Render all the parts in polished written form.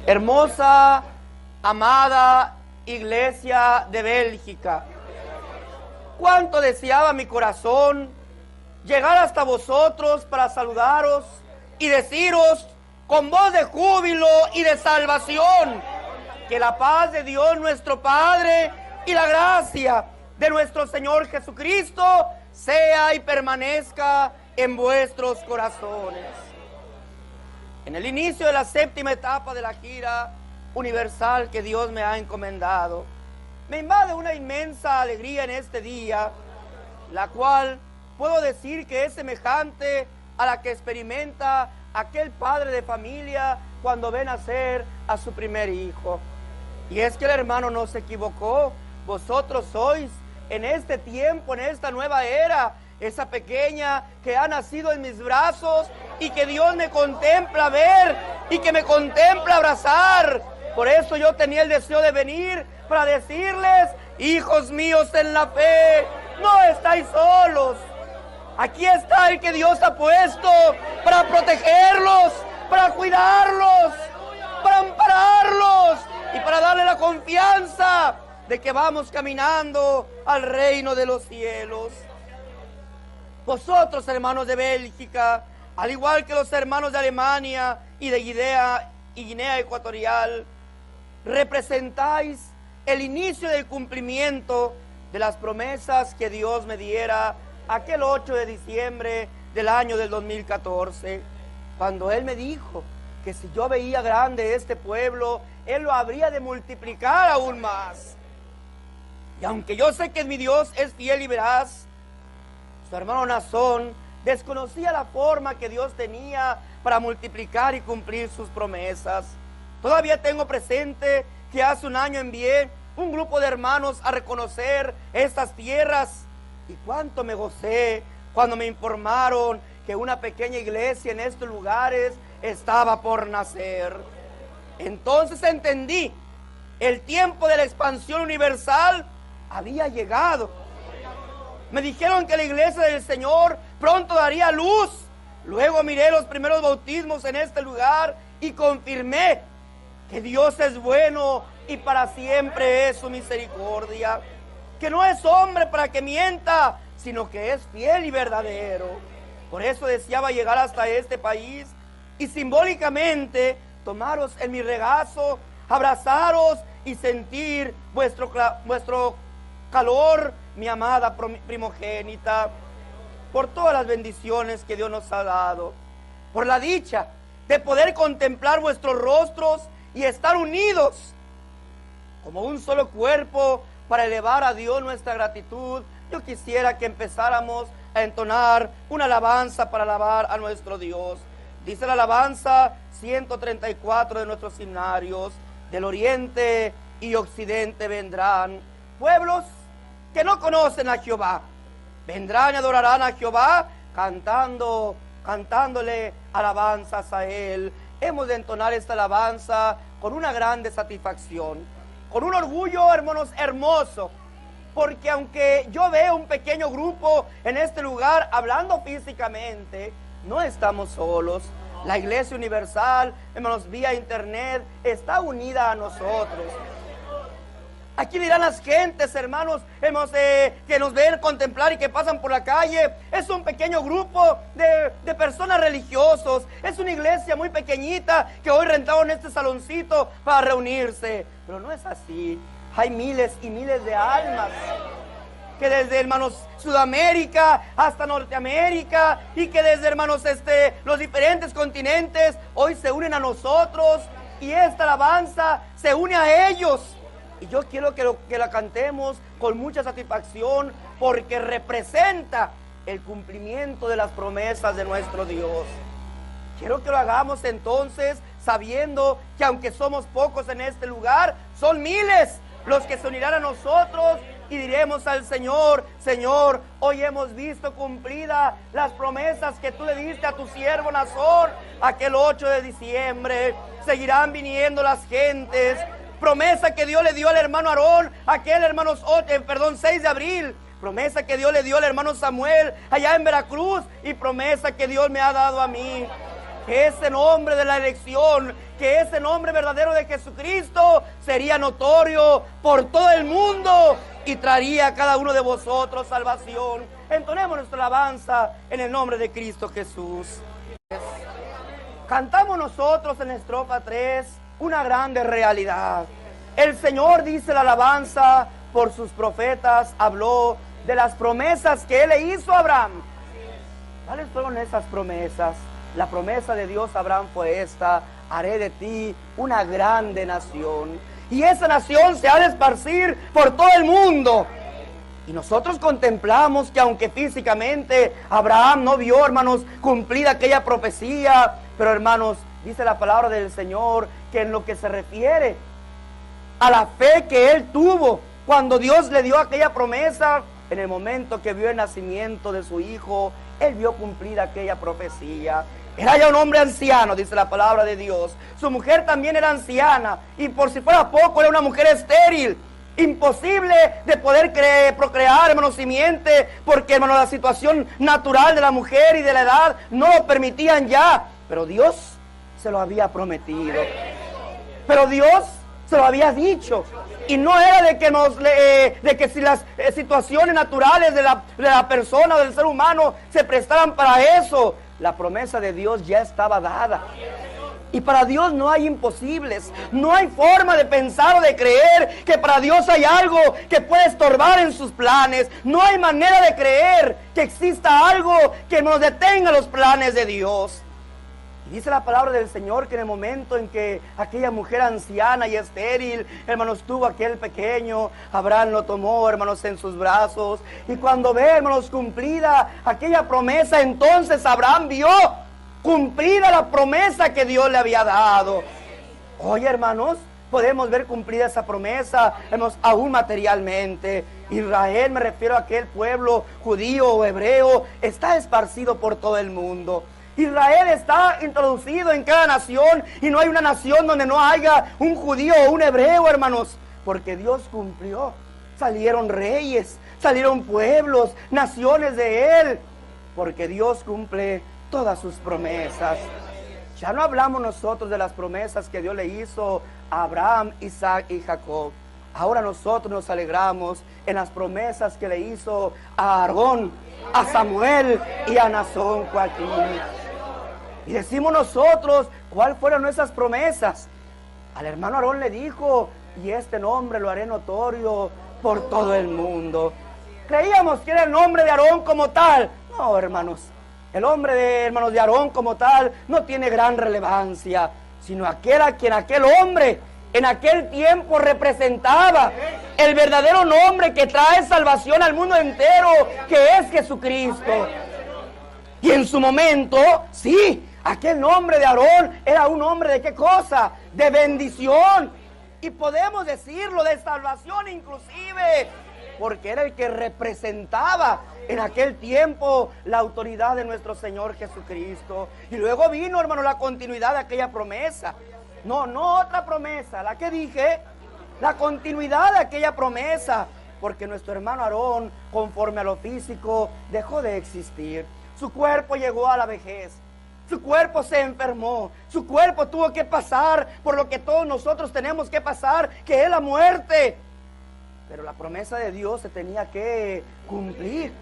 Hermosa, amada Iglesia de Bélgica, cuánto deseaba mi corazón llegar hasta vosotros para saludaros y deciros con voz de júbilo y de salvación que la paz de Dios nuestro Padre y la gracia de nuestro Señor Jesucristo sea y permanezca en vuestros corazones. En el inicio de la séptima etapa de la gira universal que Dios me ha encomendado, me invade una inmensa alegría en este día, la cual puedo decir que es semejante a la que experimenta aquel padre de familia cuando ve nacer a su primer hijo. Y es que el hermano no se equivocó. Vosotros sois en este tiempo, en esta nueva era, esa pequeña que ha nacido en mis brazos y que Dios me contempla ver y que me contempla abrazar. Por eso yo tenía el deseo de venir para decirles: hijos míos en la fe, no estáis solos. Aquí está el que Dios ha puesto para protegerlos, para cuidarlos, para ampararlos y para darle la confianza de que vamos caminando al reino de los cielos. Vosotros, hermanos de Bélgica, al igual que los hermanos de Alemania y de Guinea Ecuatorial, representáis el inicio del cumplimiento de las promesas que Dios me diera aquel 8 de diciembre del año del 2014, cuando Él me dijo que si yo veía grande este pueblo, Él lo habría de multiplicar aún más. Y aunque yo sé que mi Dios es fiel y veraz, su hermano Nazón desconocía la forma que Dios tenía para multiplicar y cumplir sus promesas. Todavía tengo presente que hace un año envié un grupo de hermanos a reconocer estas tierras, y cuánto me gocé cuando me informaron que una pequeña iglesia en estos lugares estaba por nacer. Entonces entendí, el tiempo de la expansión universal había llegado. Me dijeron que la iglesia del Señor pronto daría luz. Luego miré los primeros bautismos en este lugar y confirmé que Dios es bueno y para siempre es su misericordia. Que no es hombre para que mienta, sino que es fiel y verdadero. Por eso deseaba llegar hasta este país y simbólicamente tomaros en mi regazo, abrazaros y sentir vuestro calor, mi amada primogénita, por todas las bendiciones que Dios nos ha dado, por la dicha de poder contemplar vuestros rostros y estar unidos como un solo cuerpo para elevar a Dios nuestra gratitud. Yo quisiera que empezáramos a entonar una alabanza para alabar a nuestro Dios. Dice la alabanza 134 de nuestros himnarios: del oriente y occidente vendrán pueblos que no conocen a Jehová, vendrán y adorarán a Jehová cantándole alabanzas a Él. Hemos de entonar esta alabanza con una grande satisfacción, con un orgullo, hermanos, hermoso, porque aunque yo veo un pequeño grupo en este lugar hablando físicamente, no estamos solos. La Iglesia Universal, hermanos, vía internet, está unida a nosotros. Aquí dirán las gentes, hermanos, que nos ven contemplar y que pasan por la calle: es un pequeño grupo de personas religiosos, es una iglesia muy pequeñita que hoy rentaron este saloncito para reunirse. Pero no es así. Hay miles y miles de almas que desde, hermanos, Sudamérica hasta Norteamérica, y que desde, hermanos, los diferentes continentes hoy se unen a nosotros, y esta alabanza se une a ellos. Y yo quiero que la cantemos con mucha satisfacción, porque representa el cumplimiento de las promesas de nuestro Dios. Quiero que lo hagamos entonces sabiendo que aunque somos pocos en este lugar, son miles los que se unirán a nosotros, y diremos al Señor: Señor, hoy hemos visto cumplidas las promesas que tú le diste a tu siervo Nazón aquel 8 de diciembre. Seguirán viniendo las gentes. Promesa que Dios le dio al hermano Aarón aquel, hermanos, 6 de abril. Promesa que Dios le dio al hermano Samuel allá en Veracruz, y promesa que Dios me ha dado a mí. que ese nombre de la elección, que ese nombre verdadero de Jesucristo sería notorio por todo el mundo y traería a cada uno de vosotros salvación. Entonemos nuestra alabanza en el nombre de Cristo Jesús. Cantamos nosotros en estrofa 3 una grande realidad. El Señor, dice la alabanza, por sus profetas habló de las promesas que Él le hizo a Abraham. ¿Cuáles fueron esas promesas? La promesa de Dios a Abraham fue esta: haré de ti una grande nación. Y esa nación se ha de esparcir por todo el mundo. Y nosotros contemplamos que aunque físicamente Abraham no vio, hermanos, cumplida aquella profecía, pero hermanos, dice la palabra del Señor que en lo que se refiere a la fe que él tuvo cuando Dios le dio aquella promesa, en el momento que vio el nacimiento de su hijo, él vio cumplida aquella profecía. Era ya un hombre anciano, dice la palabra de Dios. Su mujer también era anciana, y por si fuera poco, era una mujer estéril. Imposible de poder procrear, hermano, simiente, porque, hermano, la situación natural de la mujer y de la edad no lo permitían ya. Pero Dios se lo había prometido. Pero Dios se lo había dicho. Y no era de que si las situaciones naturales de la persona o del ser humano se prestaran para eso. La promesa de Dios ya estaba dada. Y para Dios no hay imposibles. No hay forma de pensar o de creer que para Dios hay algo que puede estorbar en sus planes. No hay manera de creer que exista algo que nos detenga los planes de Dios. Y dice la palabra del Señor que en el momento en que aquella mujer anciana y estéril, hermanos, tuvo aquel pequeño, Abraham lo tomó, hermanos, en sus brazos. Y cuando ve, hermanos, cumplida aquella promesa, entonces Abraham vio cumplida la promesa que Dios le había dado. Hoy, hermanos, podemos ver cumplida esa promesa, hermanos, aún materialmente. Israel, me refiero a aquel pueblo judío o hebreo, está esparcido por todo el mundo. Israel está introducido en cada nación, y no hay una nación donde no haya un judío o un hebreo, hermanos, porque Dios cumplió. Salieron reyes, salieron pueblos, naciones de Él, porque Dios cumple todas sus promesas. Ya no hablamos nosotros de las promesas que Dios le hizo a Abraham, Isaac y Jacob. Ahora nosotros nos alegramos en las promesas que le hizo a Aarón, a Samuel y a Nazón Joaquín. Y decimos nosotros, ¿cuáles fueron esas promesas? Al hermano Aarón le dijo: y este nombre lo haré notorio por todo el mundo. Creíamos que era el nombre de Aarón como tal. No, hermanos. El nombre de, hermanos, de Aarón como tal no tiene gran relevancia, sino aquel a quien aquel hombre en aquel tiempo representaba, el verdadero nombre que trae salvación al mundo entero, que es Jesucristo. Y en su momento, sí, aquel nombre de Aarón era un nombre de ¿qué cosa? De bendición. Y podemos decirlo, de salvación inclusive, porque era el que representaba en aquel tiempo la autoridad de nuestro Señor Jesucristo. Y luego vino, hermano, la continuidad de aquella promesa. No otra promesa, la que dije, la continuidad de aquella promesa, porque nuestro hermano Aarón, conforme a lo físico, dejó de existir. Su cuerpo llegó a la vejez, su cuerpo se enfermó, su cuerpo tuvo que pasar por lo que todos nosotros tenemos que pasar, que es la muerte. Pero la promesa de Dios se tenía que cumplir.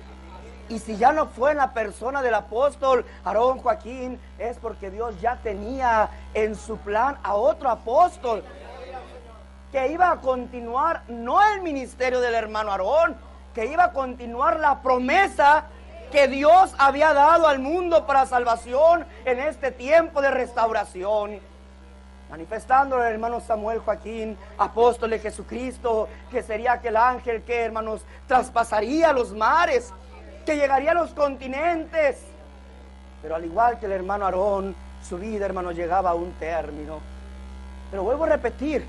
Y si ya no fue en la persona del apóstol Aarón Joaquín, es porque Dios ya tenía en su plan a otro apóstol que iba a continuar, no el ministerio del hermano Aarón, que iba a continuar la promesa que Dios había dado al mundo para salvación en este tiempo de restauración. Manifestando el hermano Samuel Joaquín, apóstol de Jesucristo, que sería aquel ángel que, hermanos, traspasaría los mares, que llegaría a los continentes. Pero al igual que el hermano Aarón, su vida, hermanos, llegaba a un término. Pero vuelvo a repetir,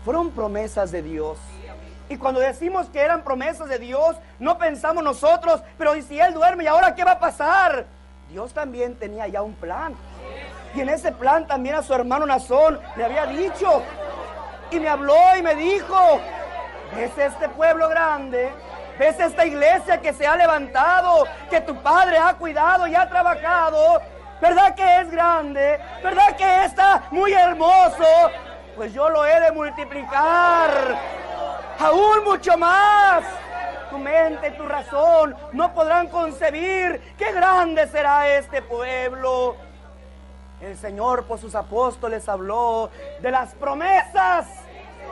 fueron promesas de Dios. Y cuando decimos que eran promesas de Dios, no pensamos nosotros, pero ¿y si él duerme? ¿Y ahora qué va a pasar? Dios también tenía ya un plan. Y en ese plan también a su hermano Nazón le había dicho, y me habló y me dijo: ¿ves este pueblo grande? ¿Ves esta iglesia que se ha levantado, que tu padre ha cuidado y ha trabajado? ¿Verdad que es grande? ¿Verdad que está muy hermoso? Pues yo lo he de multiplicar aún mucho más. Tu mente y tu razón no podrán concebir qué grande será este pueblo. El Señor por sus apóstoles habló de las promesas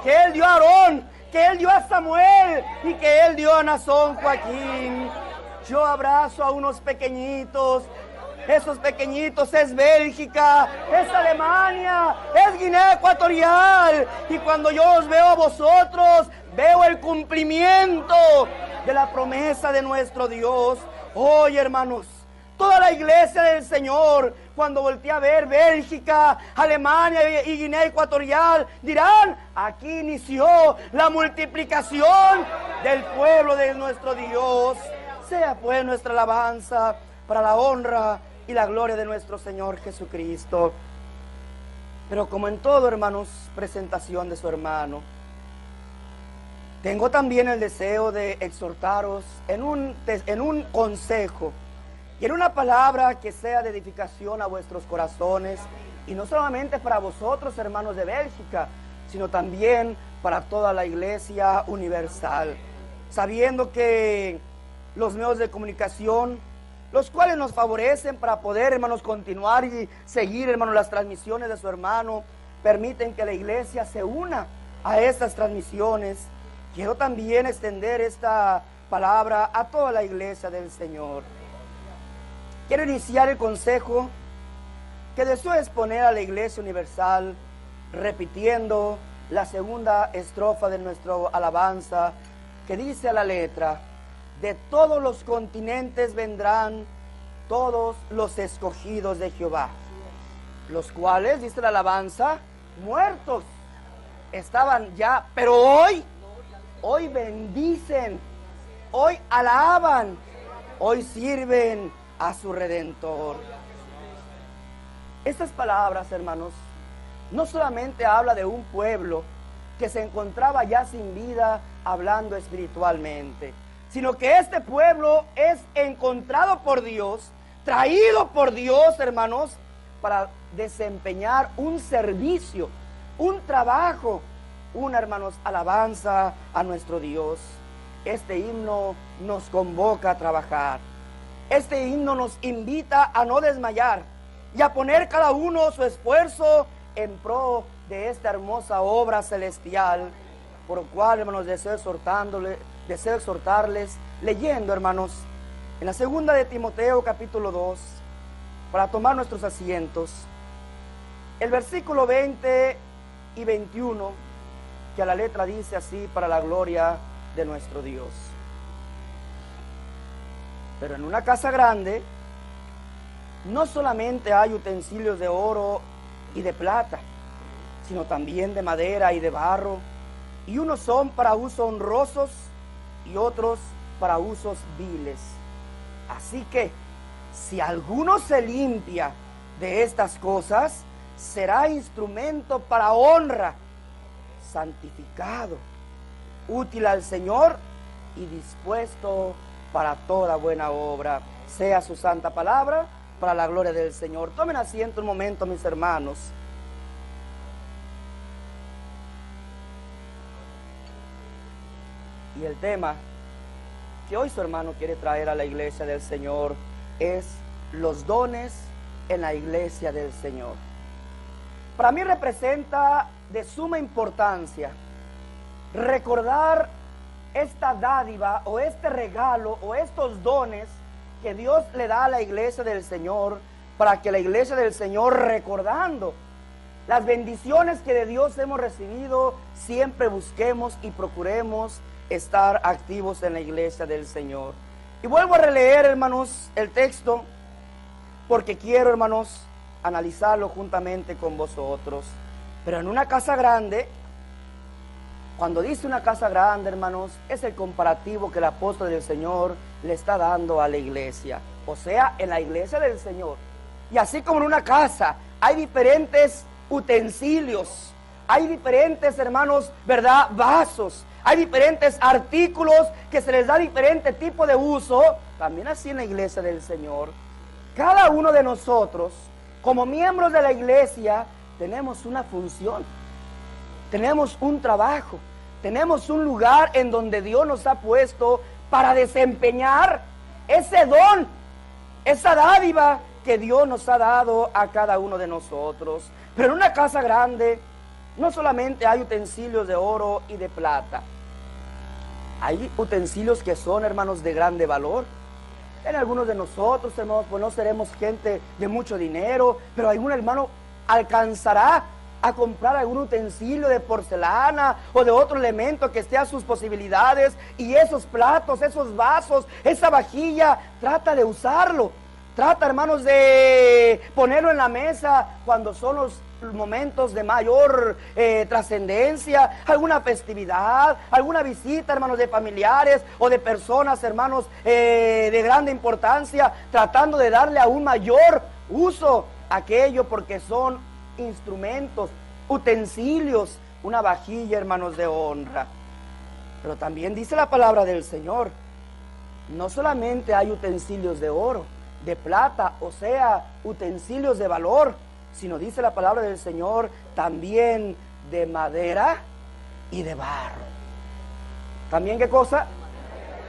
que Él dio a Aarón, que Él dio a Samuel y que Él dio a Nazón Joaquín. Yo abrazo a unos pequeñitos. Esos pequeñitos es Bélgica, es Alemania, es Guinea Ecuatorial. Y cuando yo os veo a vosotros, veo el cumplimiento de la promesa de nuestro Dios. Hoy, hermanos, toda la iglesia del Señor, cuando voltee a ver Bélgica, Alemania y Guinea Ecuatorial, dirán: aquí inició la multiplicación del pueblo de nuestro Dios. Sea pues nuestra alabanza para la honra y la gloria de nuestro Señor Jesucristo. Pero como en todo, hermanos, presentación de su hermano, tengo también el deseo de exhortaros en un consejo y en una palabra que sea de edificación a vuestros corazones, y no solamente para vosotros, hermanos de Bélgica, sino también para toda la iglesia universal, sabiendo que los medios de comunicación, los cuales nos favorecen para poder, hermanos, continuar y seguir, hermanos, las transmisiones de su hermano, permiten que la iglesia se una a estas transmisiones. Quiero también extender esta palabra a toda la iglesia del Señor. Quiero iniciar el consejo que deseo exponer a la iglesia universal, repitiendo la segunda estrofa de nuestra alabanza, que dice a la letra: de todos los continentes vendrán todos los escogidos de Jehová, los cuales, dice la alabanza, muertos estaban ya, pero hoy bendicen, hoy alaban, hoy sirven a su Redentor. Estas palabras, hermanos, no solamente habla de un pueblo que se encontraba ya sin vida, hablando espiritualmente, sino que este pueblo es encontrado por Dios, traído por Dios, hermanos, para desempeñar un servicio, un trabajo, una, hermanos, alabanza a nuestro Dios. Este himno nos convoca a trabajar. Este himno nos invita a no desmayar y a poner cada uno su esfuerzo en pro de esta hermosa obra celestial, por lo cual, hermanos, deseo exhortarles leyendo, hermanos, en la segunda de Timoteo capítulo 2, para tomar nuestros asientos, el versículo 20 y 21, que a la letra dice así: para la gloria de nuestro Dios. Pero en una casa grande no solamente hay utensilios de oro y de plata, sino también de madera y de barro, y unos son para usos honrosos y otros para usos viles. Así que si alguno se limpia de estas cosas, será instrumento para honra, santificado, útil al Señor y dispuesto para toda buena obra. Sea su santa palabra para la gloria del Señor. Tomen asiento un momento, mis hermanos. Y el tema que hoy su hermano quiere traer a la iglesia del Señor es los dones en la iglesia del Señor. Para mí representa de suma importancia recordar esta dádiva o este regalo o estos dones que Dios le da a la iglesia del Señor, para que la iglesia del Señor, recordando las bendiciones que de Dios hemos recibido, siempre busquemos y procuremos estar activos en la iglesia del Señor. Y vuelvo a releer, hermanos, el texto, porque quiero, hermanos, analizarlo juntamente con vosotros. Pero en una casa grande, cuando dice una casa grande, hermanos, es el comparativo que el apóstol del Señor le está dando a la iglesia, o sea, en la iglesia del Señor. Y así como en una casa hay diferentes utensilios, hay diferentes, hermanos, ¿verdad?, vasos, hay diferentes artículos que se les da diferente tipo de uso, también así en la iglesia del Señor. cada uno de nosotros, como miembros de la iglesia, tenemos una función, tenemos un trabajo, tenemos un lugar en donde Dios nos ha puesto para desempeñar ese don, esa dádiva que Dios nos ha dado a cada uno de nosotros. Pero en una casa grande no solamente hay utensilios de oro y de plata, hay utensilios que son, hermanos, de grande valor. En algunos de nosotros, hermanos, pues no seremos gente de mucho dinero, pero algún hermano alcanzará a comprar algún utensilio de porcelana o de otro elemento que esté a sus posibilidades, y esos platos, esos vasos, esa vajilla, trata de usarlo. Trata, hermanos, de ponerlo en la mesa cuando son los momentos de mayor trascendencia, alguna festividad, alguna visita, hermanos, de familiares o de personas, hermanos, de grande importancia, tratando de darle aún mayor uso a aquello, porque son instrumentos, utensilios, una vajilla, hermanos, de honra. Pero también dice la palabra del Señor, no solamente hay utensilios de oro, de plata, o sea, utensilios de valor, sino dice la palabra del Señor, también de madera y de barro. ¿También qué cosa?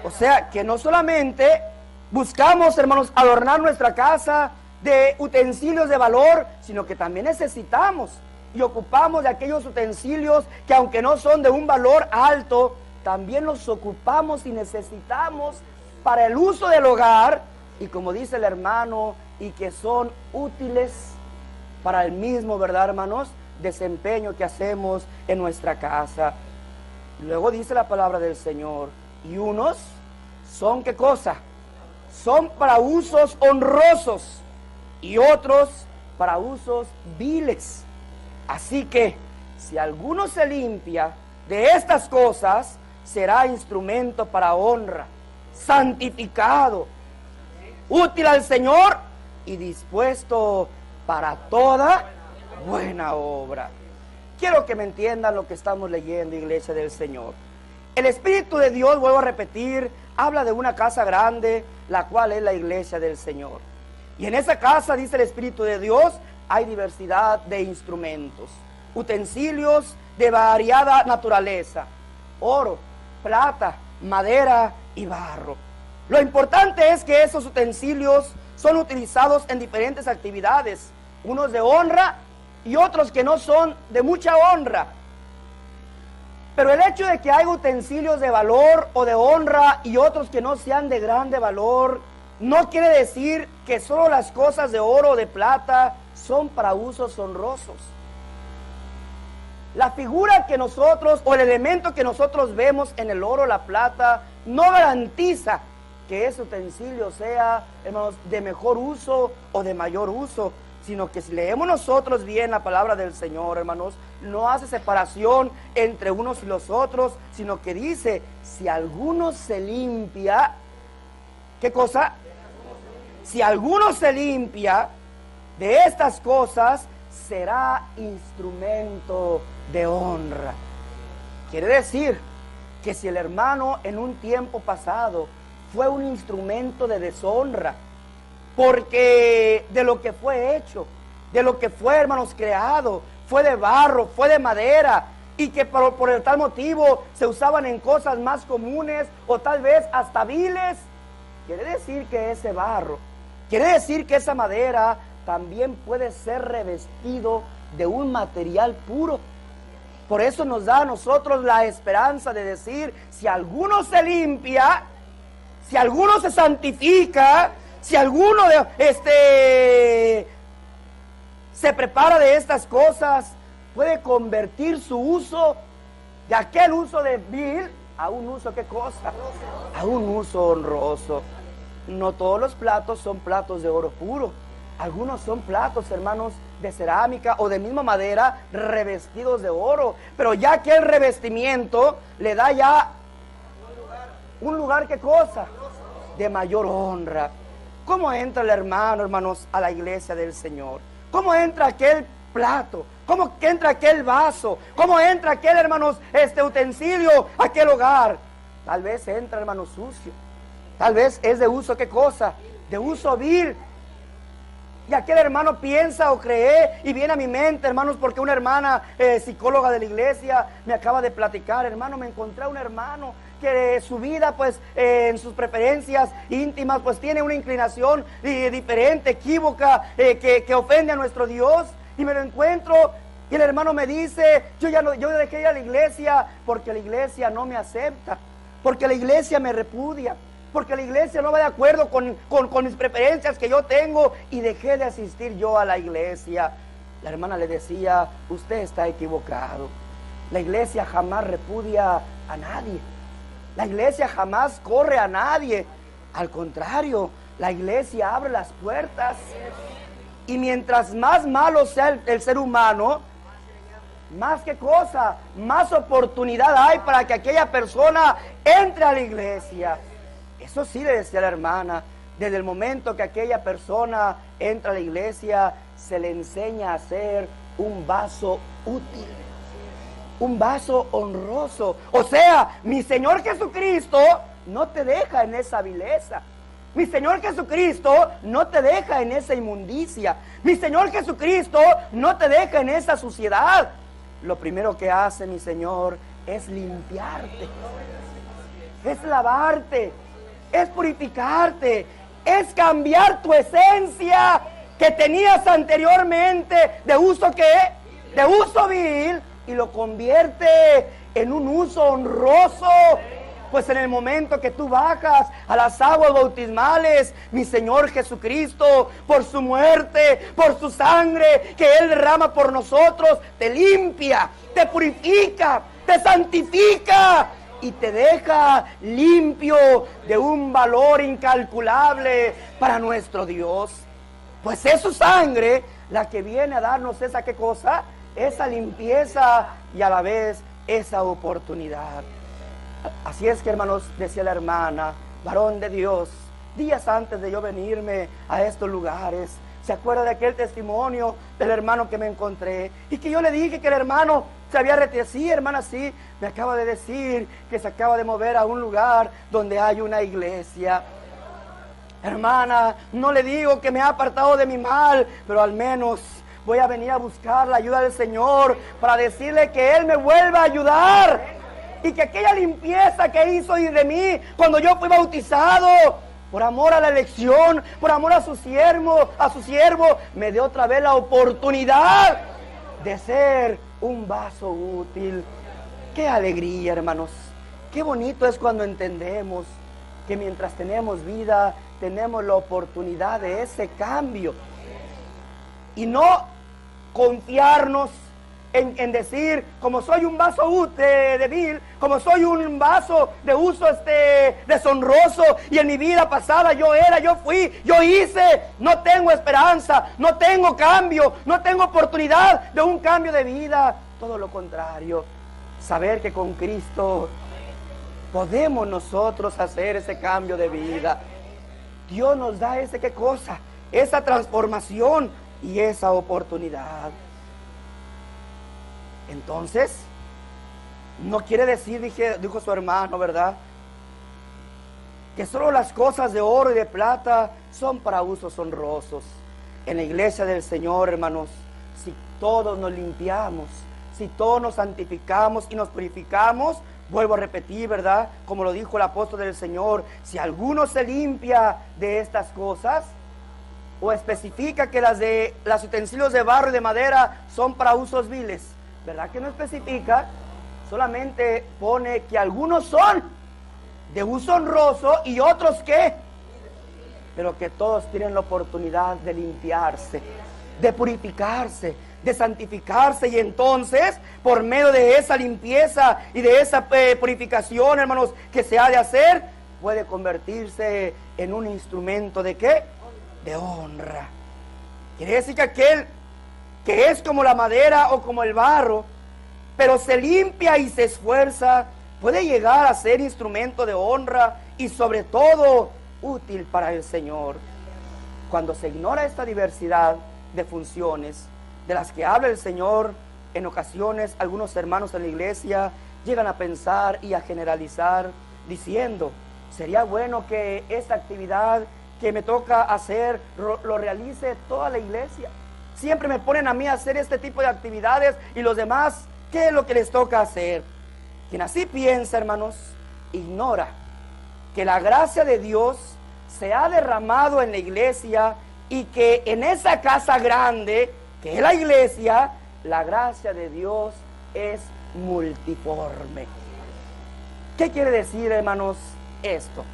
O sea, que no solamente buscamos, hermanos, adornar nuestra casa de utensilios de valor, sino que también necesitamos y ocupamos de aquellos utensilios que, aunque no son de un valor alto, también los ocupamos y necesitamos para el uso del hogar, y como dice el hermano, y que son útiles para el mismo, ¿verdad, hermanos?, desempeño que hacemos en nuestra casa. Luego dice la palabra del Señor, y unos son, ¿qué cosa? Son para usos honrosos, y otros para usos viles. Así que, si alguno se limpia de estas cosas, será instrumento para honra, santificado, útil al Señor y dispuesto para toda buena obra. Quiero que me entiendan lo que estamos leyendo, iglesia del Señor. El Espíritu de Dios, vuelvo a repetir, habla de una casa grande, la cual es la iglesia del Señor. Y en esa casa, dice el Espíritu de Dios, hay diversidad de instrumentos, utensilios de variada naturaleza, oro, plata, madera y barro. Lo importante es que esos utensilios son utilizados en diferentes actividades, unos de honra y otros que no son de mucha honra. Pero el hecho de que haya utensilios de valor o de honra y otros que no sean de grande valor, no quiere decir que solo las cosas de oro o de plata son para usos honrosos. La figura que nosotros, o el elemento que nosotros vemos en el oro o la plata, no garantiza que ese utensilio sea, hermanos, de mejor uso o de mayor uso, sino que si leemos nosotros bien la palabra del Señor, hermanos, no hace separación entre unos y los otros, sino que dice, si alguno se limpia, ¿qué cosa? Si alguno se limpia de estas cosas, será instrumento de honra. Quiere decir que si el hermano en un tiempo pasado fue un instrumento de deshonra, porque de lo que fue hecho, de lo que fue, hermanos, creado, fue de barro, fue de madera, y que por el tal motivo se usaban en cosas más comunes o tal vez hasta viles, quiere decir que ese barro, quiere decir que esa madera también puede ser revestido de un material puro. Por eso nos da a nosotros la esperanza de decir, si alguno se limpia, si alguno se santifica, si alguno se prepara de estas cosas, puede convertir su uso de aquel uso de vil a un uso, ¿qué cosa? A un uso honroso. No todos los platos son platos de oro puro. Algunos son platos, hermanos, de cerámica o de misma madera revestidos de oro. Pero ya que el revestimiento le da ya un lugar, ¿qué cosa? De mayor honra. ¿Cómo entra el hermano, hermanos, a la iglesia del Señor? ¿Cómo entra aquel plato? ¿Cómo entra aquel vaso? ¿Cómo entra aquel, hermanos, utensilio, aquel hogar? Tal vez entra, hermano, sucio. Tal vez es de uso, ¿qué cosa? De uso vil. Y aquel hermano piensa o cree y viene a mi mente, hermanos, porque una hermana psicóloga de la iglesia me acaba de platicar, hermano, me encontré a un hermano que su vida, pues, en sus preferencias íntimas, pues tiene una inclinación diferente, equívoca, que ofende a nuestro Dios. Y me lo encuentro y el hermano me dice, yo dejé ir a la iglesia porque la iglesia no me acepta, porque la iglesia me repudia, porque la iglesia no va de acuerdo con mis preferencias que yo tengo, y dejé de asistir yo a la iglesia. La hermana le decía, usted está equivocado. La iglesia jamás repudia a nadie. La iglesia jamás corre a nadie. Al contrario, la iglesia abre las puertas. Y mientras más malo sea el ser humano, más que cosa, más oportunidad hay para que aquella persona entre a la iglesia. Eso sí le decía la hermana, desde el momento que aquella persona entra a la iglesia, se le enseña a ser un vaso útil, un vaso honroso. O sea, mi Señor Jesucristo no te deja en esa vileza. Mi Señor Jesucristo no te deja en esa inmundicia. Mi Señor Jesucristo no te deja en esa suciedad. Lo primero que hace mi Señor es limpiarte, es lavarte, es purificarte, es cambiar tu esencia que tenías anteriormente de uso vil, y lo convierte en un uso honroso. Pues en el momento que tú bajas a las aguas bautismales, mi Señor Jesucristo, por su muerte, por su sangre que Él derrama por nosotros, te limpia, te purifica, te santifica y te deja limpio de un valor incalculable para nuestro Dios. Pues es su sangre la que viene a darnos esa, ¿qué cosa? Esa limpieza y a la vez esa oportunidad. Así es que, hermanos, decía la hermana, varón de Dios, días antes de yo venirme a estos lugares, ¿se acuerda de aquel testimonio del hermano que me encontré? Y que yo le dije que el hermano se había retirado. Sí, hermana, sí, me acaba de decir que se acaba de mover a un lugar donde hay una iglesia. Hermana, no le digo que me ha apartado de mi mal, pero al menos voy a venir a buscar la ayuda del Señor para decirle que Él me vuelva a ayudar. Y que aquella limpieza que hizo de mí cuando yo fui bautizado, por amor a la elección, por amor a su siervo, me dio otra vez la oportunidad de ser un vaso útil. Qué alegría, hermanos. Qué bonito es cuando entendemos que mientras tenemos vida, tenemos la oportunidad de ese cambio. Y no confiarnos en decir, como soy un vaso débil, como soy un vaso de uso deshonroso, y en mi vida pasada yo fui, yo hice, no tengo esperanza, no tengo cambio, no tengo oportunidad de un cambio de vida. Todo lo contrario, saber que con Cristo podemos nosotros hacer ese cambio de vida. Dios nos da ¿qué cosa? Esa transformación y esa oportunidad. Entonces, no quiere decir, dijo su hermano, ¿verdad?, que solo las cosas de oro y de plata son para usos honrosos. En la iglesia del Señor, hermanos, si todos nos limpiamos, si todos nos santificamos y nos purificamos, vuelvo a repetir, ¿verdad?, como lo dijo el apóstol del Señor, si alguno se limpia de estas cosas, o especifica que los utensilios de barro y de madera son para usos viles, ¿verdad que no especifica? Solamente pone que algunos son de uso honroso y otros ¿qué? Pero que todos tienen la oportunidad de limpiarse, de purificarse, de santificarse, y entonces por medio de esa limpieza y de esa purificación, hermanos, que se ha de hacer, puede convertirse en un instrumento ¿de qué? De honra. Quiere decir que aquel que es como la madera o como el barro, pero se limpia y se esfuerza, puede llegar a ser instrumento de honra y sobre todo útil para el Señor. Cuando se ignora esta diversidad de funciones de las que habla el Señor, en ocasiones algunos hermanos en la iglesia llegan a pensar y a generalizar diciendo, sería bueno que esta actividad que me toca hacer lo realice toda la iglesia. Siempre me ponen a mí a hacer este tipo de actividades y los demás, ¿qué es lo que les toca hacer? Quien así piensa, hermanos, ignora que la gracia de Dios se ha derramado en la iglesia y que en esa casa grande, que es la iglesia, la gracia de Dios es multiforme. ¿Qué quiere decir, hermanos, esto?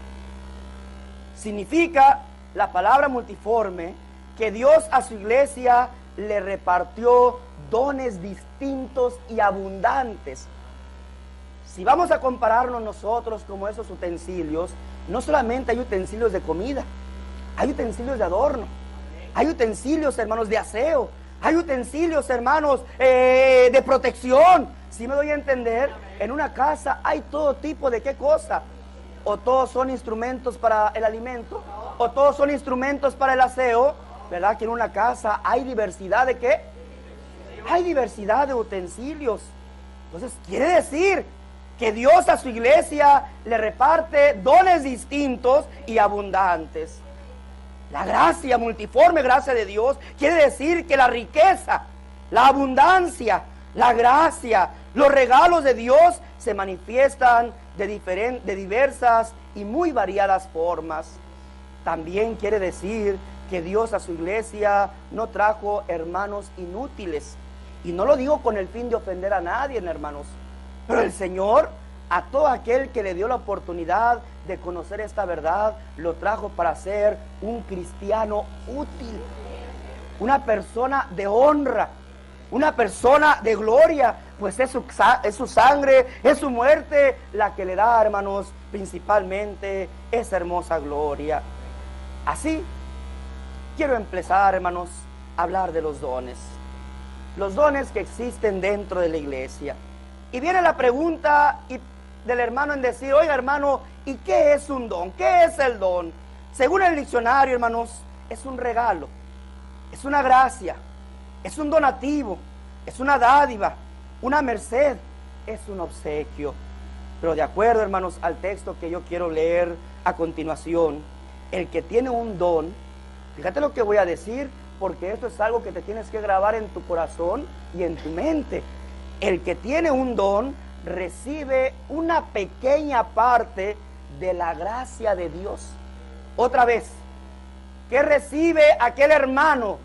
Significa la palabra multiforme que Dios a su iglesia le repartió dones distintos y abundantes. Si vamos a compararnos nosotros como esos utensilios, no solamente hay utensilios de comida, hay utensilios de adorno, hay utensilios, hermanos, de aseo, hay utensilios, hermanos, de protección. Si me doy a entender, en una casa hay todo tipo de qué cosa. O todos son instrumentos para el alimento, o todos son instrumentos para el aseo, ¿verdad? Que en una casa hay diversidad de qué? Hay diversidad de utensilios. Entonces quiere decir que Dios a su iglesia le reparte dones distintos y abundantes. La gracia, multiforme gracia de Dios, quiere decir que la riqueza, la abundancia, la gracia, los regalos de Dios se manifiestan de diversas y muy variadas formas. También quiere decir que Dios a su iglesia no trajo hermanos inútiles. Y no lo digo con el fin de ofender a nadie, hermanos. Pero el Señor, a todo aquel que le dio la oportunidad de conocer esta verdad, lo trajo para ser un cristiano útil, una persona de honra, una persona de gloria, pues es su sangre, es su muerte la que le da, hermanos, principalmente esa hermosa gloria. Así, quiero empezar, hermanos, a hablar de los dones que existen dentro de la iglesia. Y viene la pregunta del hermano en decir, oiga, hermano, ¿y qué es un don? ¿Qué es el don? Según el diccionario, hermanos, es un regalo, es una gracia, es un donativo, es una dádiva, una merced, es un obsequio. Pero de acuerdo, hermanos, al texto que yo quiero leer a continuación, el que tiene un don, fíjate lo que voy a decir, porque esto es algo que te tienes que grabar en tu corazón y en tu mente. El que tiene un don recibe una pequeña parte de la gracia de Dios. Otra vez, ¿qué recibe aquel hermano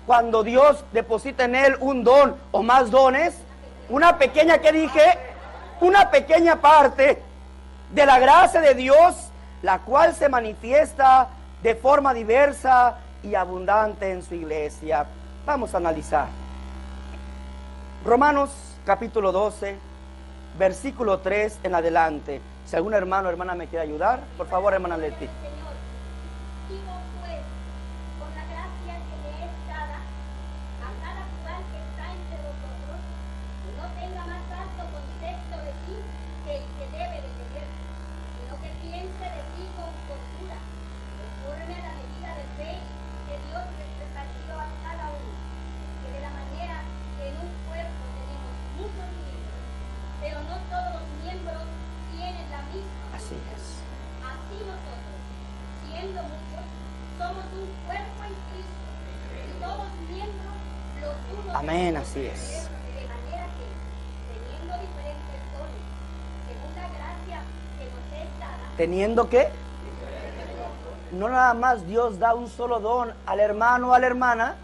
cuando Dios deposita en él un don o más dones? Una pequeña, ¿qué dije? Una pequeña parte de la gracia de Dios, la cual se manifiesta de forma diversa y abundante en su iglesia. Vamos a analizar. Romanos capítulo 12, versículo 3 en adelante. Si algún hermano o hermana me quiere ayudar, por favor, hermana Leti. Amén, así es. De manera que, teniendo diferentes dones, según la gracia que nos es dada. ¿Teniendo qué? No nada más Dios da un solo don al hermano o a la hermana.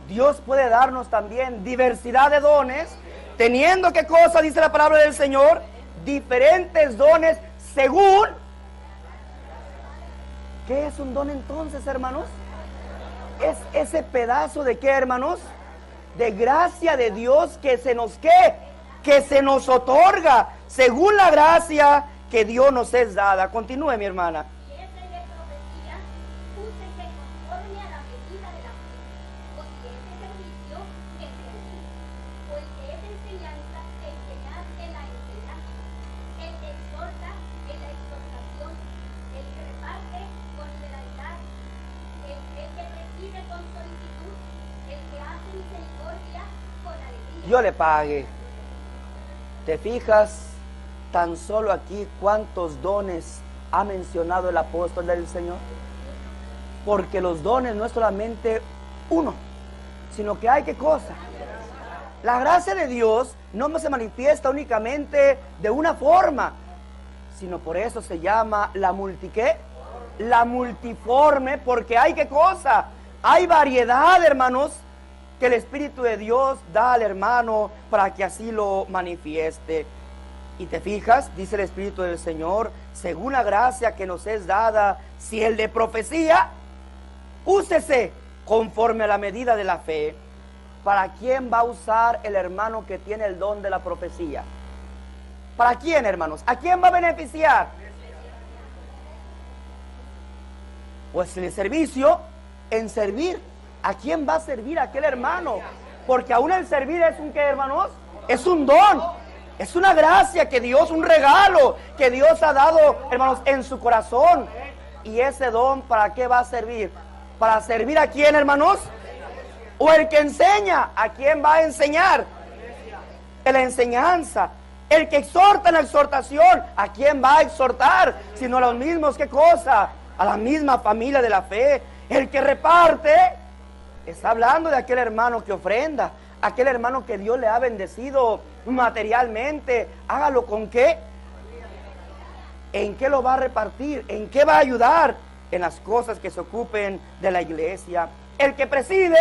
Dios puede darnos también diversidad de dones. Teniendo, ¿qué cosa dice la palabra del Señor? Diferentes dones según. ¿Qué es un don entonces, hermanos? Es ese pedazo de qué, hermanos, de gracia de Dios que se nos ¿qué? Que se nos otorga según la gracia que Dios nos es dada. Continúe, mi hermana. Y ese de profecía, úsese conforme a la medida de la fe. O si es de servicio, en servicio. O el que es enseñanza, enseñad en la enseñanza. El que exhorta, en la exhortación. El que reparte, con liberalidad. El que preside con solicitud. El que hace misericordia, con alegría. Yo le pague. ¿Te fijas tan solo aquí cuántos dones ha mencionado el apóstol del Señor? Porque los dones no es solamente uno, sino que hay ¿qué cosa? La gracia de Dios no se manifiesta únicamente de una forma, sino por eso se llama la la multiforme, porque hay ¿qué cosa? Hay variedad, hermanos, que el Espíritu de Dios da al hermano para que así lo manifieste. Y te fijas, dice el Espíritu del Señor, según la gracia que nos es dada, si el de profecía, úsese conforme a la medida de la fe. ¿Para quién va a usar el hermano que tiene el don de la profecía? ¿Para quién, hermanos? ¿A quién va a beneficiar? Pues en el servicio, en servir. ¿A quién va a servir aquel hermano? Porque aún el servir es un ¿qué, hermanos? Es un don, es una gracia que Dios, un regalo que Dios ha dado, hermanos, en su corazón. Y ese don, ¿para qué va a servir? ¿Para servir a quién, hermanos? O el que enseña, ¿a quién va a enseñar? En la enseñanza. El que exhorta en la exhortación, ¿a quién va a exhortar? Sino a los mismos, ¿qué cosa? A la misma familia de la fe. El que reparte, está hablando de aquel hermano que ofrenda, aquel hermano que Dios le ha bendecido materialmente. Hágalo ¿con qué? ¿En qué lo va a repartir? ¿En qué va a ayudar? En las cosas que se ocupen de la iglesia. El que preside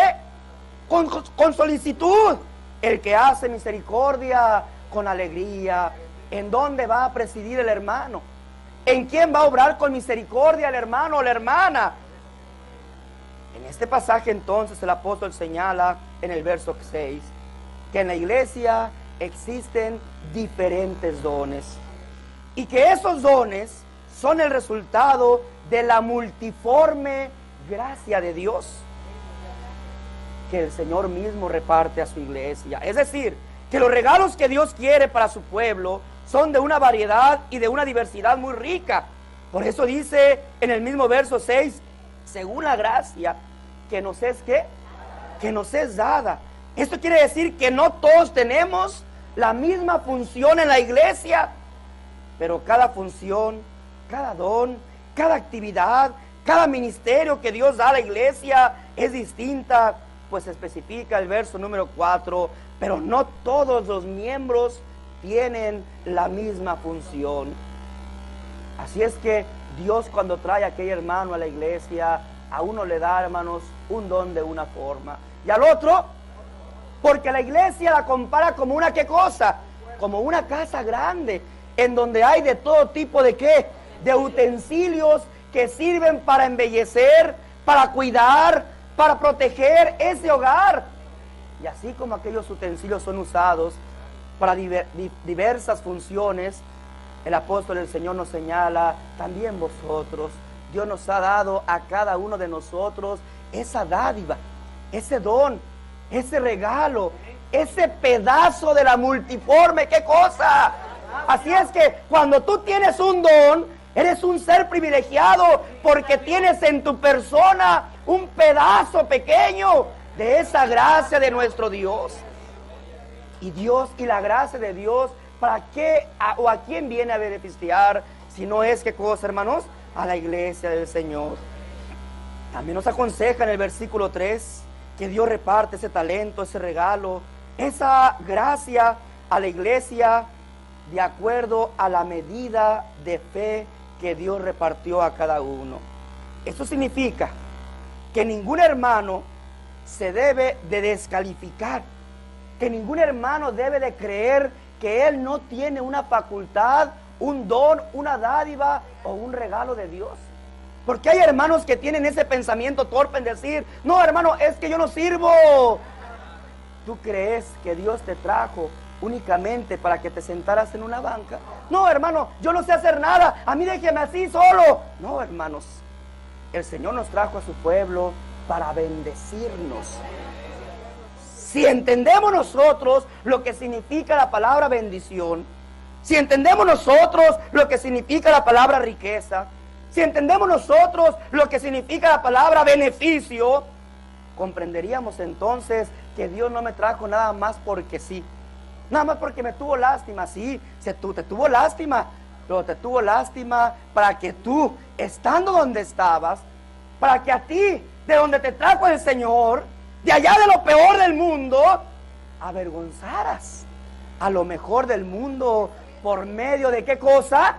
con solicitud. El que hace misericordia con alegría. ¿En dónde va a presidir el hermano? ¿En quién va a obrar con misericordia el hermano o la hermana? En este pasaje entonces el apóstol señala en el verso 6 que en la iglesia existen diferentes dones y que esos dones son el resultado de la multiforme gracia de Dios que el Señor mismo reparte a su iglesia. Es decir, que los regalos que Dios quiere para su pueblo son de una variedad y de una diversidad muy rica. Por eso dice en el mismo verso 6, según la gracia que nos es ¿qué? Que nos es dada. Esto quiere decir que no todos tenemos la misma función en la iglesia, pero cada función, cada don, cada actividad, cada ministerio que Dios da a la iglesia es distinta, pues especifica el verso número 4, pero no todos los miembros tienen la misma función. Así es que Dios, cuando trae a aquel hermano a la iglesia, a uno le da, hermanos, un don de una forma, y al otro, porque la iglesia la compara como una ¿qué cosa? Como una casa grande, en donde hay de todo tipo de ¿qué? De utensilios que sirven para embellecer, para cuidar, para proteger ese hogar. Y así como aquellos utensilios son usados para diversas funciones, el apóstol del Señor nos señala, también vosotros, Dios nos ha dado a cada uno de nosotros esa dádiva, ese don, ese regalo, ese pedazo de la multiforme, ¿qué cosa? Así es que cuando tú tienes un don, eres un ser privilegiado porque tienes en tu persona un pedazo pequeño de esa gracia de nuestro Dios. Y Dios y la gracia de Dios, ¿para qué o a quién viene a beneficiar? Si no es ¿qué cosa, hermanos? A la iglesia del Señor. También nos aconseja en el versículo 3 que Dios reparte ese talento, ese regalo, esa gracia a la iglesia de acuerdo a la medida de fe que Dios repartió a cada uno. Esto significa que ningún hermano se debe de descalificar, que ningún hermano debe de creer que él no tiene una facultad, un don, una dádiva o un regalo de Dios. Porque hay hermanos que tienen ese pensamiento torpe en decir, no, hermano, es que yo no sirvo. ¿Tú crees que Dios te trajo únicamente para que te sentaras en una banca? No, hermano, yo no sé hacer nada, a mí déjeme así solo. No, hermanos, el Señor nos trajo a su pueblo para bendecirnos. Si entendemos nosotros lo que significa la palabra bendición, si entendemos nosotros lo que significa la palabra riqueza, si entendemos nosotros lo que significa la palabra beneficio, comprenderíamos entonces que Dios no me trajo nada más porque sí. Nada más porque me tuvo lástima, sí, te tuvo lástima, pero te tuvo lástima para que tú, estando donde estabas, para que a ti, de donde te trajo el Señor, de allá de lo peor del mundo, avergonzaras a lo mejor del mundo. ¿Por medio de qué cosa?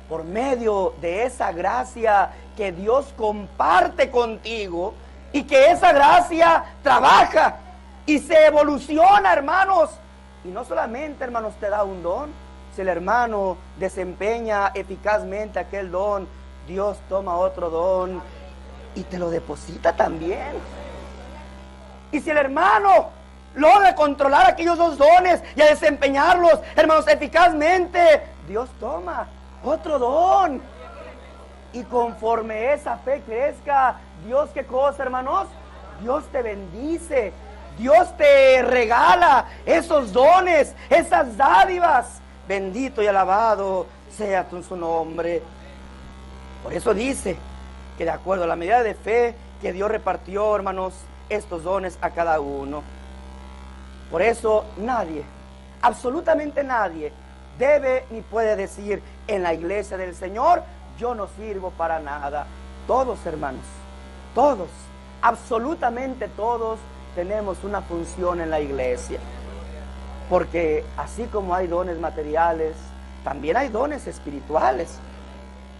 Por medio de esa gracia que Dios comparte contigo, y que esa gracia trabaja y se evoluciona, hermanos. Y no solamente, hermanos, te da un don. Si el hermano desempeña eficazmente aquel don, Dios toma otro don y te lo deposita también. Y si el hermano logra controlar aquellos dos dones y a desempeñarlos, hermanos, eficazmente, Dios toma otro don. Y conforme esa fe crezca, Dios, ¿qué cosa, hermanos? Dios te bendice, Dios te regala esos dones, esas dádivas. Bendito y alabado sea su nombre. Por eso dice que de acuerdo a la medida de fe que Dios repartió, hermanos, estos dones a cada uno. Por eso nadie, absolutamente nadie, debe ni puede decir en la iglesia del Señor: yo no sirvo para nada. Todos, hermanos, todos, absolutamente todos, tenemos una función en la iglesia. Porque así como hay dones materiales, también hay dones espirituales.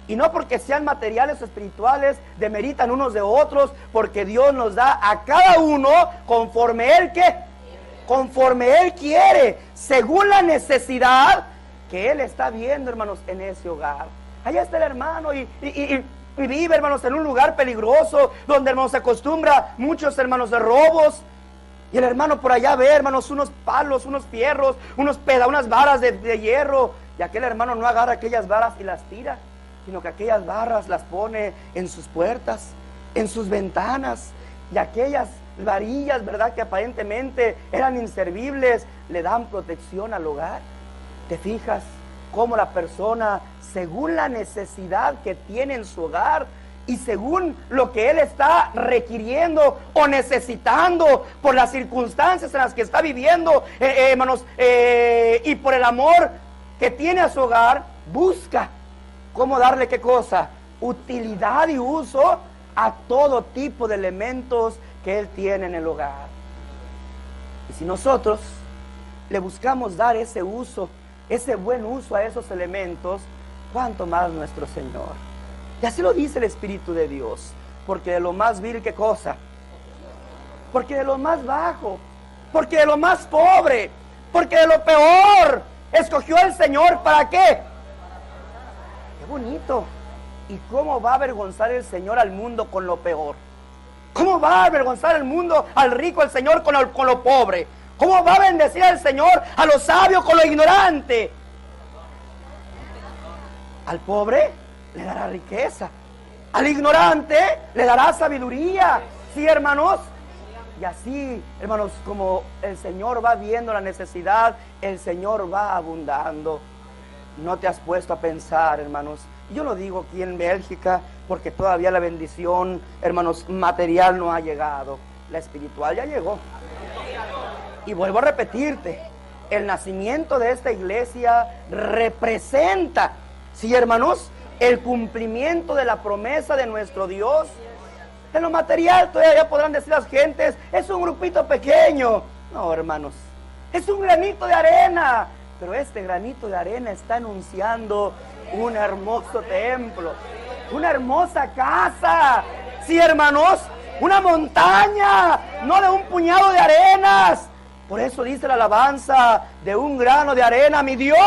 Y no porque sean materiales o espirituales demeritan unos de otros, porque Dios nos da a cada uno conforme Él conforme Él quiere, según la necesidad que Él está viendo, hermanos, en ese hogar. Allá está el hermano y vive, hermanos, en un lugar peligroso, donde, hermanos, se acostumbra muchos, hermanos, de robos. Y el hermano por allá ve, hermanos, unos palos, unas fierros, unas varas de hierro. Y aquel hermano no agarra aquellas varas y las tira, sino que aquellas varas las pone en sus puertas, en sus ventanas. Y aquellas varillas, ¿verdad?, que aparentemente eran inservibles, le dan protección al hogar. ¿Te fijas cómo la persona, según la necesidad que tiene en su hogar y según lo que él está requiriendo o necesitando por las circunstancias en las que está viviendo, hermanos, y por el amor que tiene a su hogar, busca cómo darle qué cosa? Utilidad y uso a todo tipo de elementos que él tiene en el hogar. Y si nosotros le buscamos dar ese uso, ese buen uso a esos elementos, cuánto más nuestro Señor. Y así lo dice el Espíritu de Dios. Porque de lo más vil, ¿qué cosa? Porque de lo más bajo, porque de lo más pobre, porque de lo peor escogió el Señor. ¿Para qué? Qué bonito. ¿Y cómo va a avergonzar el Señor al mundo con lo peor? ¿Cómo va a avergonzar el mundo al rico, el Señor, con lo pobre? ¿Cómo va a bendecir al Señor a lo sabio con lo ignorante? Al pobre le dará riqueza, al ignorante le dará sabiduría. Sí, hermanos. Y así, hermanos, como el Señor va viendo la necesidad, el Señor va abundando. ¿No te has puesto a pensar, hermanos? Yo lo digo aquí en Bélgica porque todavía la bendición, hermanos, material no ha llegado. La espiritual ya llegó. Y vuelvo a repetirte, el nacimiento de esta iglesia representa, sí, hermanos, el cumplimiento de la promesa de nuestro Dios. En lo material todavía podrán decir las gentes: es un grupito pequeño. No, hermanos, es un granito de arena. Pero este granito de arena está anunciando un hermoso templo, una hermosa casa. Sí, hermanos, una montaña, no de un puñado de arenas. Por eso dice la alabanza: de un grano de arena, mi Dios,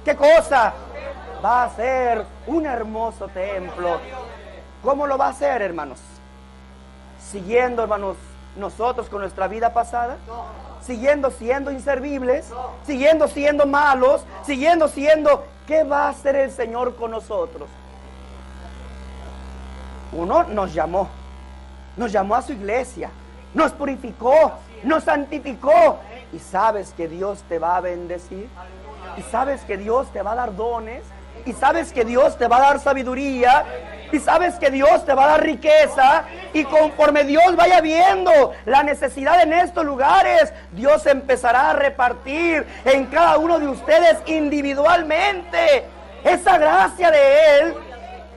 ¿qué cosa? Va a ser un hermoso templo. ¿Cómo lo va a hacer, hermanos? Siguiendo, hermanos, nosotros con nuestra vida pasada, siguiendo siendo inservibles, siguiendo siendo malos, siguiendo siendo... ¿Qué va a hacer el Señor con nosotros? Uno, nos llamó a su iglesia, nos purificó, nos santificó. Y sabes que Dios te va a bendecir, y sabes que Dios te va a dar dones, y sabes que Dios te va a dar sabiduría, y sabes que Dios te va a dar riqueza. Y conforme Dios vaya viendo la necesidad en estos lugares, Dios empezará a repartir en cada uno de ustedes individualmente esa gracia de Él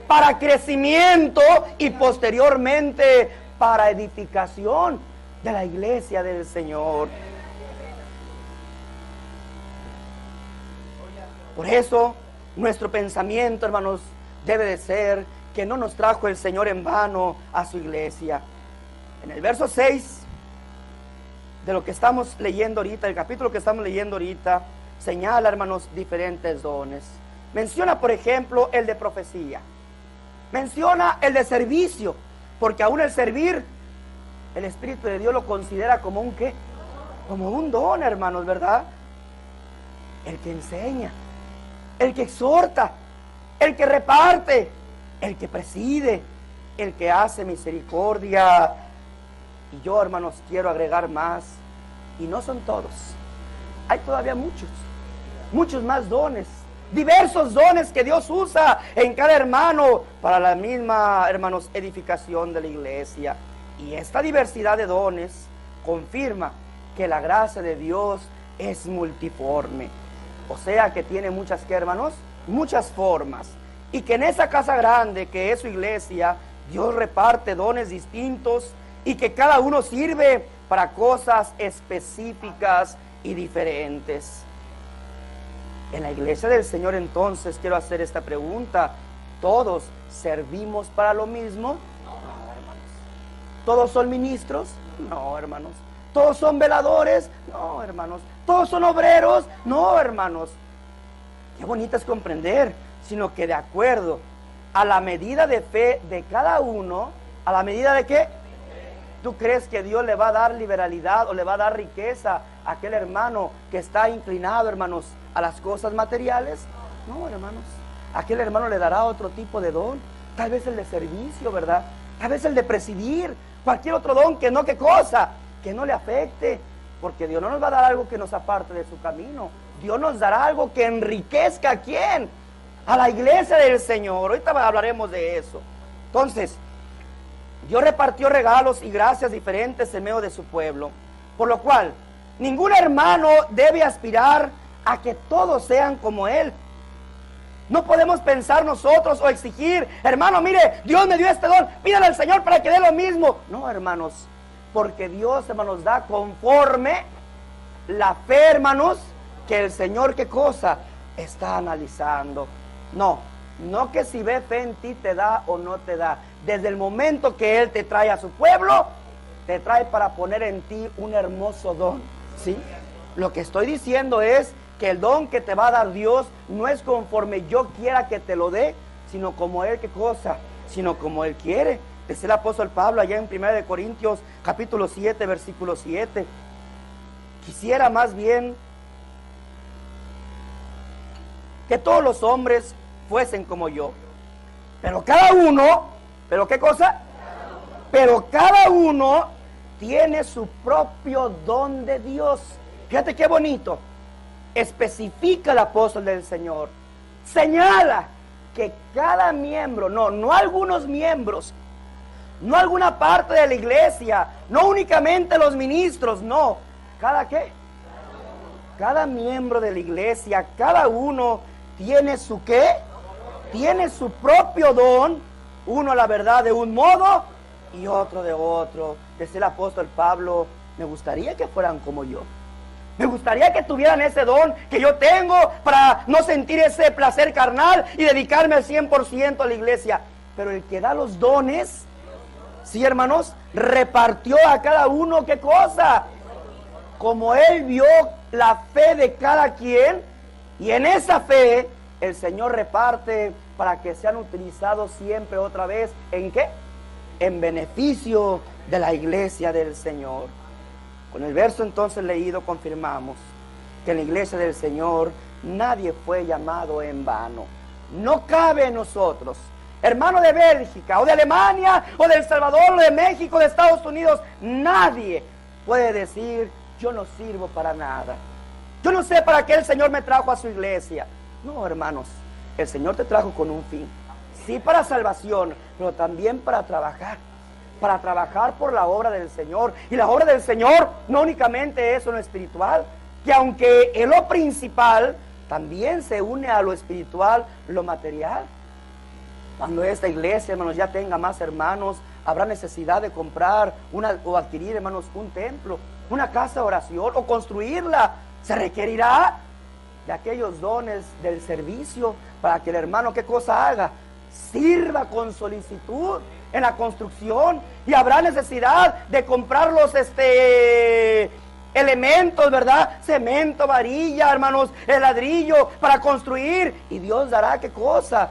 para crecimiento y posteriormente para edificación de la iglesia del Señor. Por eso nuestro pensamiento, hermanos, debe de ser que no nos trajo el Señor en vano a su iglesia. En el verso 6 de lo que estamos leyendo ahorita, el capítulo que estamos leyendo ahorita, señala, hermanos, diferentes dones. Menciona, por ejemplo, el de profecía. Menciona el de servicio, porque aún el servir, el Espíritu de Dios lo considera como un ¿qué? Como un don, hermanos, ¿verdad? El que enseña, el que exhorta, el que reparte, el que preside, el que hace misericordia. Y yo, hermanos, quiero agregar más, y no son todos. Hay todavía muchos más dones, diversos dones que Dios usa en cada hermano para la misma, hermanos, edificación de la iglesia. Y esta diversidad de dones confirma que la gracia de Dios es multiforme. O sea que tiene muchas, ¿qué, hermanos? Muchas formas. Y que en esa casa grande que es su iglesia, Dios reparte dones distintos y que cada uno sirve para cosas específicas y diferentes. En la iglesia del Señor, entonces, quiero hacer esta pregunta: ¿todos servimos para lo mismo? No, hermanos. ¿Todos son ministros? No, hermanos. ¿Todos son veladores? No, hermanos. ¿Todos son obreros? No, hermanos. Qué bonito es comprender, sino que de acuerdo a la medida de fe de cada uno, ¿a la medida de qué? ¿Tú crees que Dios le va a dar liberalidad o le va a dar riqueza a aquel hermano que está inclinado, hermanos, a las cosas materiales? No, hermanos. Aquel hermano le dará otro tipo de don, tal vez el de servicio, ¿verdad? Tal vez el de presidir, cualquier otro don que no, ¿qué cosa? Que no le afecte, porque Dios no nos va a dar algo que nos aparte de su camino. Dios nos dará algo que enriquezca ¿a quién? A la iglesia del Señor. Ahorita hablaremos de eso. Entonces, Dios repartió regalos y gracias diferentes en medio de su pueblo, por lo cual ningún hermano debe aspirar a que todos sean como él. No podemos pensar nosotros o exigir: hermano, mire, Dios me dio este don, pídale al Señor para que dé lo mismo. No, hermanos, porque Dios, hermanos, da conforme la fe, hermanos, que el Señor, ¿qué cosa? Está analizando. No que si ve fe en ti te da o no te da. Desde el momento que Él te trae a su pueblo, te trae para poner en ti un hermoso don, ¿sí? Lo que estoy diciendo es que el don que te va a dar Dios no es conforme yo quiera que te lo dé, sino como Él, ¿qué cosa? Sino como Él quiere. Dice el apóstol Pablo allá en 1 Corintios capítulo 7, versículo 7. Quisiera más bien que todos los hombres fuesen como yo, pero cada uno, ¿pero qué cosa? Pero cada uno tiene su propio don de Dios. Fíjate qué bonito. Especifica el apóstol del Señor. Señala que cada miembro, no algunos miembros, no alguna parte de la iglesia, no únicamente los ministros, no. ¿Cada qué? Cada miembro de la iglesia, cada uno tiene su ¿qué? Tiene su propio don, uno la verdad de un modo y otro de otro. Decía el apóstol Pablo: me gustaría que fueran como yo. Me gustaría que tuvieran ese don que yo tengo para no sentir ese placer carnal y dedicarme al 100% a la iglesia. Pero el que da los dones, sí, hermanos, repartió a cada uno ¿qué cosa? Como Él vio la fe de cada quien, y en esa fe el Señor reparte para que sean utilizados siempre otra vez, ¿en qué? En beneficio de la iglesia del Señor. Con el verso entonces leído confirmamos que en la iglesia del Señor nadie fue llamado en vano. No cabe en nosotros, hermano de Bélgica o de Alemania o de El Salvador o de México, de Estados Unidos, nadie puede decir: yo no sirvo para nada, yo no sé para qué el Señor me trajo a su iglesia. No, hermanos, el Señor te trajo con un fin, sí, para salvación, pero también para trabajar por la obra del Señor. Y la obra del Señor no únicamente es en lo espiritual, que aunque en lo principal también se une a lo espiritual, lo material. Cuando esta iglesia, hermanos, ya tenga más hermanos, habrá necesidad de comprar o adquirir, hermanos, un templo, una casa de oración o construirla. Se requerirá de aquellos dones del servicio para que el hermano, ¿qué cosa haga? Sirva con solicitud en la construcción, y habrá necesidad de comprar los elementos, ¿verdad? Cemento, varilla, hermanos, el ladrillo para construir, y Dios dará ¿qué cosa?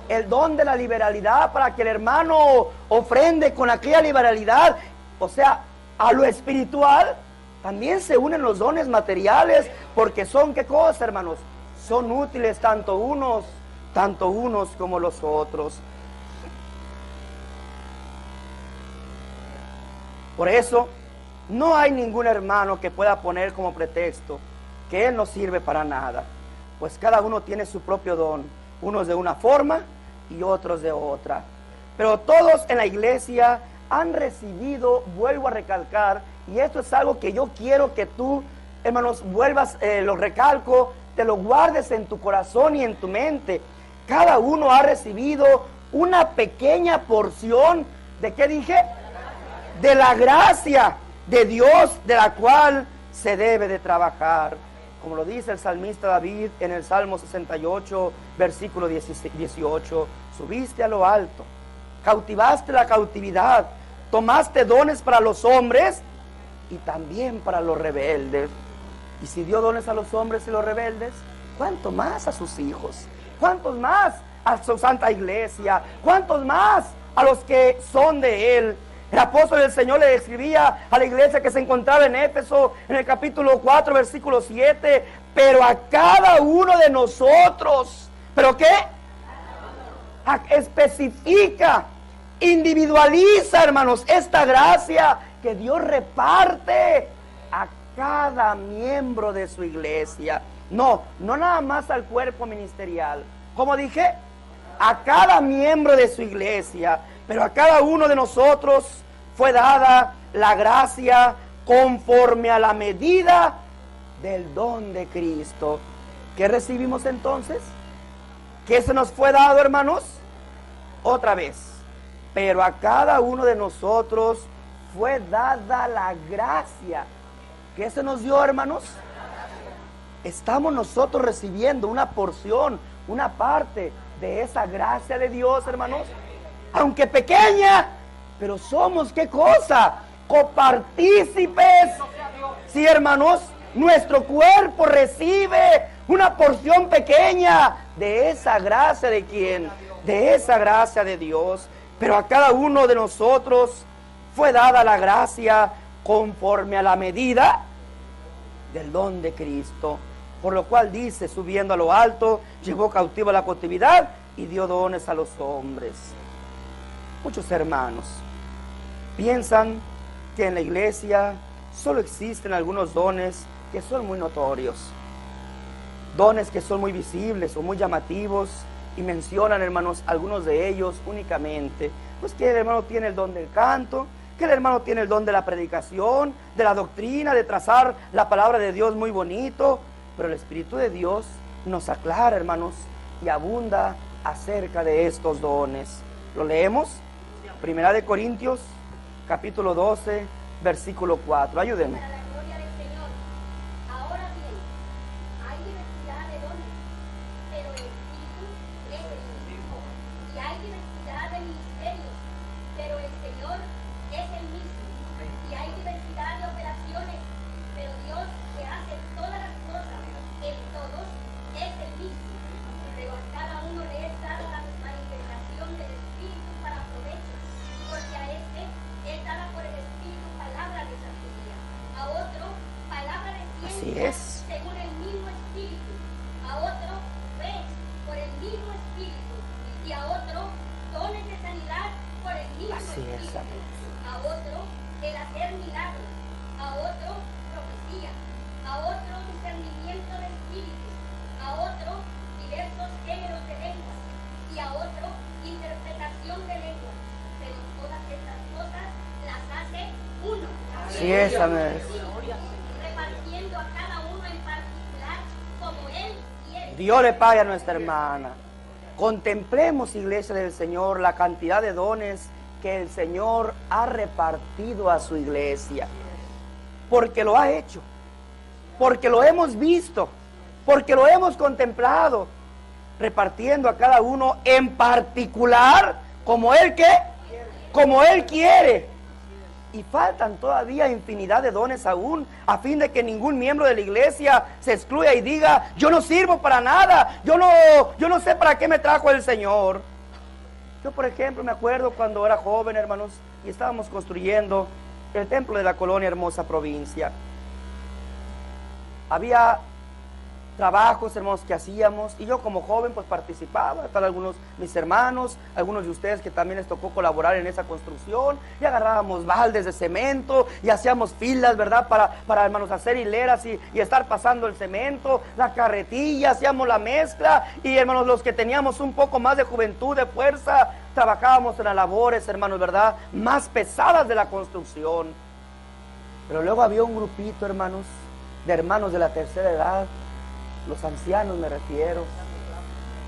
El don de la liberalidad para que el hermano ofrende con aquella liberalidad. O sea, a lo espiritual también se unen los dones materiales, porque son ¿qué cosa, hermanos? Son útiles tanto unos como los otros. Por eso, no hay ningún hermano que pueda poner como pretexto que él no sirve para nada, pues cada uno tiene su propio don, unos de una forma y otros de otra. Pero todos en la iglesia han recibido, vuelvo a recalcar, y esto es algo que yo quiero que tú, hermanos, vuelvas, lo recalco, te lo guardes en tu corazón y en tu mente. Cada uno ha recibido una pequeña porción, ¿de qué dije? De la gracia de Dios, de la cual se debe de trabajar. Como lo dice el salmista David en el Salmo 68, versículo 18, subiste a lo alto, cautivaste la cautividad, tomaste dones para los hombres y también para los rebeldes. Y si dio dones a los hombres y los rebeldes, ¿cuánto más a sus hijos? ¿Cuántos más a su santa iglesia? ¿Cuántos más a los que son de Él? El apóstol del Señor le escribía a la iglesia que se encontraba en Éfeso, en el capítulo 4, versículo 7, pero a cada uno de nosotros, ¿pero qué? Especifica, individualiza, hermanos, esta gracia que Dios reparte a cada miembro de su iglesia. No nada más al cuerpo ministerial. Como dije, a cada miembro de su iglesia. Pero a cada uno de nosotros fue dada la gracia conforme a la medida del don de Cristo. ¿Qué recibimos entonces? ¿Qué se nos fue dado, hermanos? Otra vez. Pero a cada uno de nosotros fue dada la gracia. ¿Qué se nos dio, hermanos? Estamos nosotros recibiendo una porción, una parte de esa gracia de Dios, hermanos. Aunque pequeña, pero somos ¿qué cosa? Copartícipes. Sí, hermanos, nuestro cuerpo recibe una porción pequeña de esa gracia de ¿quién? De esa gracia de Dios. Pero a cada uno de nosotros fue dada la gracia conforme a la medida del don de Cristo. Por lo cual dice, subiendo a lo alto, llevó cautivo a la cautividad y dio dones a los hombres. Muchos hermanos piensan que en la iglesia solo existen algunos dones que son muy notorios, dones que son muy visibles o muy llamativos, y mencionan, hermanos, algunos de ellos únicamente. Pues que el hermano tiene el don del canto, que el hermano tiene el don de la predicación, de la doctrina, de trazar la palabra de Dios muy bonito. Pero el Espíritu de Dios nos aclara, hermanos, y abunda acerca de estos dones. ¿Lo leemos? Primera de Corintios, capítulo 12, versículo 4. Ayúdenme. Para la gloria del Señor. Ahora bien, hay diversidad de dones, pero el Espíritu es el mismo. Y hay diversidad de ministerios, pero el Señor es el mismo. Y hay diversidad de operaciones, pero Dios que hace todas las cosas en todos es el mismo. Pero a cada uno le es dada la manifestación del Espíritu para provecho. Porque a este es dada por el Espíritu palabra de sabiduría, a otro palabra de ciencia según el mismo Espíritu, a otro fe por el mismo Espíritu, y a otro dones de sanidad por el mismo Espíritu, a otro el hacer milagros, a otro profecía, a otro discernimiento de espíritus, a otro diversos géneros de lenguas, y a otro interpretación de lenguas. Pero todas estas cosas las hace uno. Así es, amén. Repartiendo a cada uno en particular como Él quiere. Dios le pague a nuestra hermana. Contemplemos, iglesia del Señor, la cantidad de dones que el Señor ha repartido a su iglesia. Porque lo ha hecho, porque lo hemos visto, porque lo hemos contemplado, repartiendo a cada uno en particular como Él quiere. Y faltan todavía infinidad de dones aún, a fin de que ningún miembro de la iglesia se excluya y diga: yo no sirvo para nada, yo no sé para qué me trajo el Señor. Yo, por ejemplo, me acuerdo cuando era joven, hermanos, y estábamos construyendo el templo de la colonia Hermosa Provincia. Había trabajos, hermanos, que hacíamos, y yo como joven pues participaba. Estaban algunos mis hermanos, algunos de ustedes que también les tocó colaborar en esa construcción, y agarrábamos baldes de cemento y hacíamos filas, ¿verdad? Para hermanos, hacer hileras y estar pasando el cemento, la carretilla, hacíamos la mezcla, y hermanos, los que teníamos un poco más de juventud, de fuerza, trabajábamos en las labores, hermanos, ¿verdad?, más pesadas de la construcción. Pero luego había un grupito, hermanos, de hermanos de la tercera edad, los ancianos me refiero,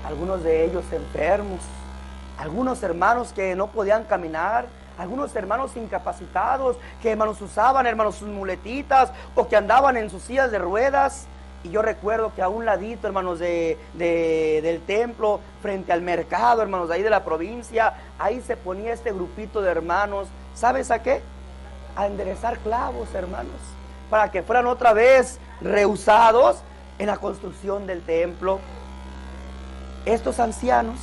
algunos de ellos enfermos, algunos hermanos que no podían caminar, algunos hermanos incapacitados, que, hermanos, usaban, hermanos, sus muletitas, o que andaban en sus sillas de ruedas. Y yo recuerdo que a un ladito, hermanos, del templo, frente al mercado, hermanos, de ahí de la provincia, ahí se ponía este grupito de hermanos, ¿sabes a qué? A enderezar clavos, hermanos, para que fueran otra vez reusados en la construcción del templo. Estos ancianos,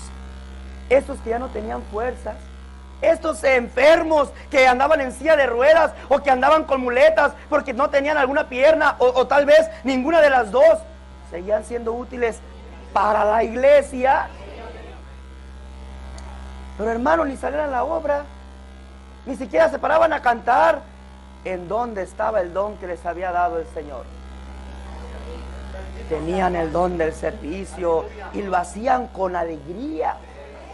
estos que ya no tenían fuerzas, estos enfermos que andaban en silla de ruedas o que andaban con muletas porque no tenían alguna pierna o tal vez ninguna de las dos, seguían siendo útiles para la iglesia. Pero, hermanos, ni salían a la obra, ni siquiera se paraban a cantar. ¿En dónde estaba el don que les había dado el Señor? Tenían el don del servicio y lo hacían con alegría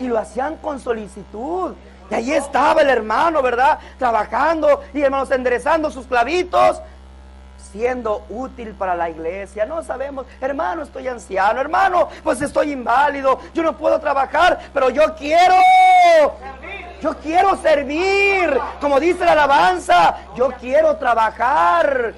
y lo hacían con solicitud. Y allí estaba el hermano, ¿verdad?, trabajando y, hermanos, enderezando sus clavitos, siendo útil para la iglesia. No sabemos: hermano, estoy anciano, hermano, pues estoy inválido, yo no puedo trabajar, pero yo quiero servir, como dice la alabanza, yo quiero trabajar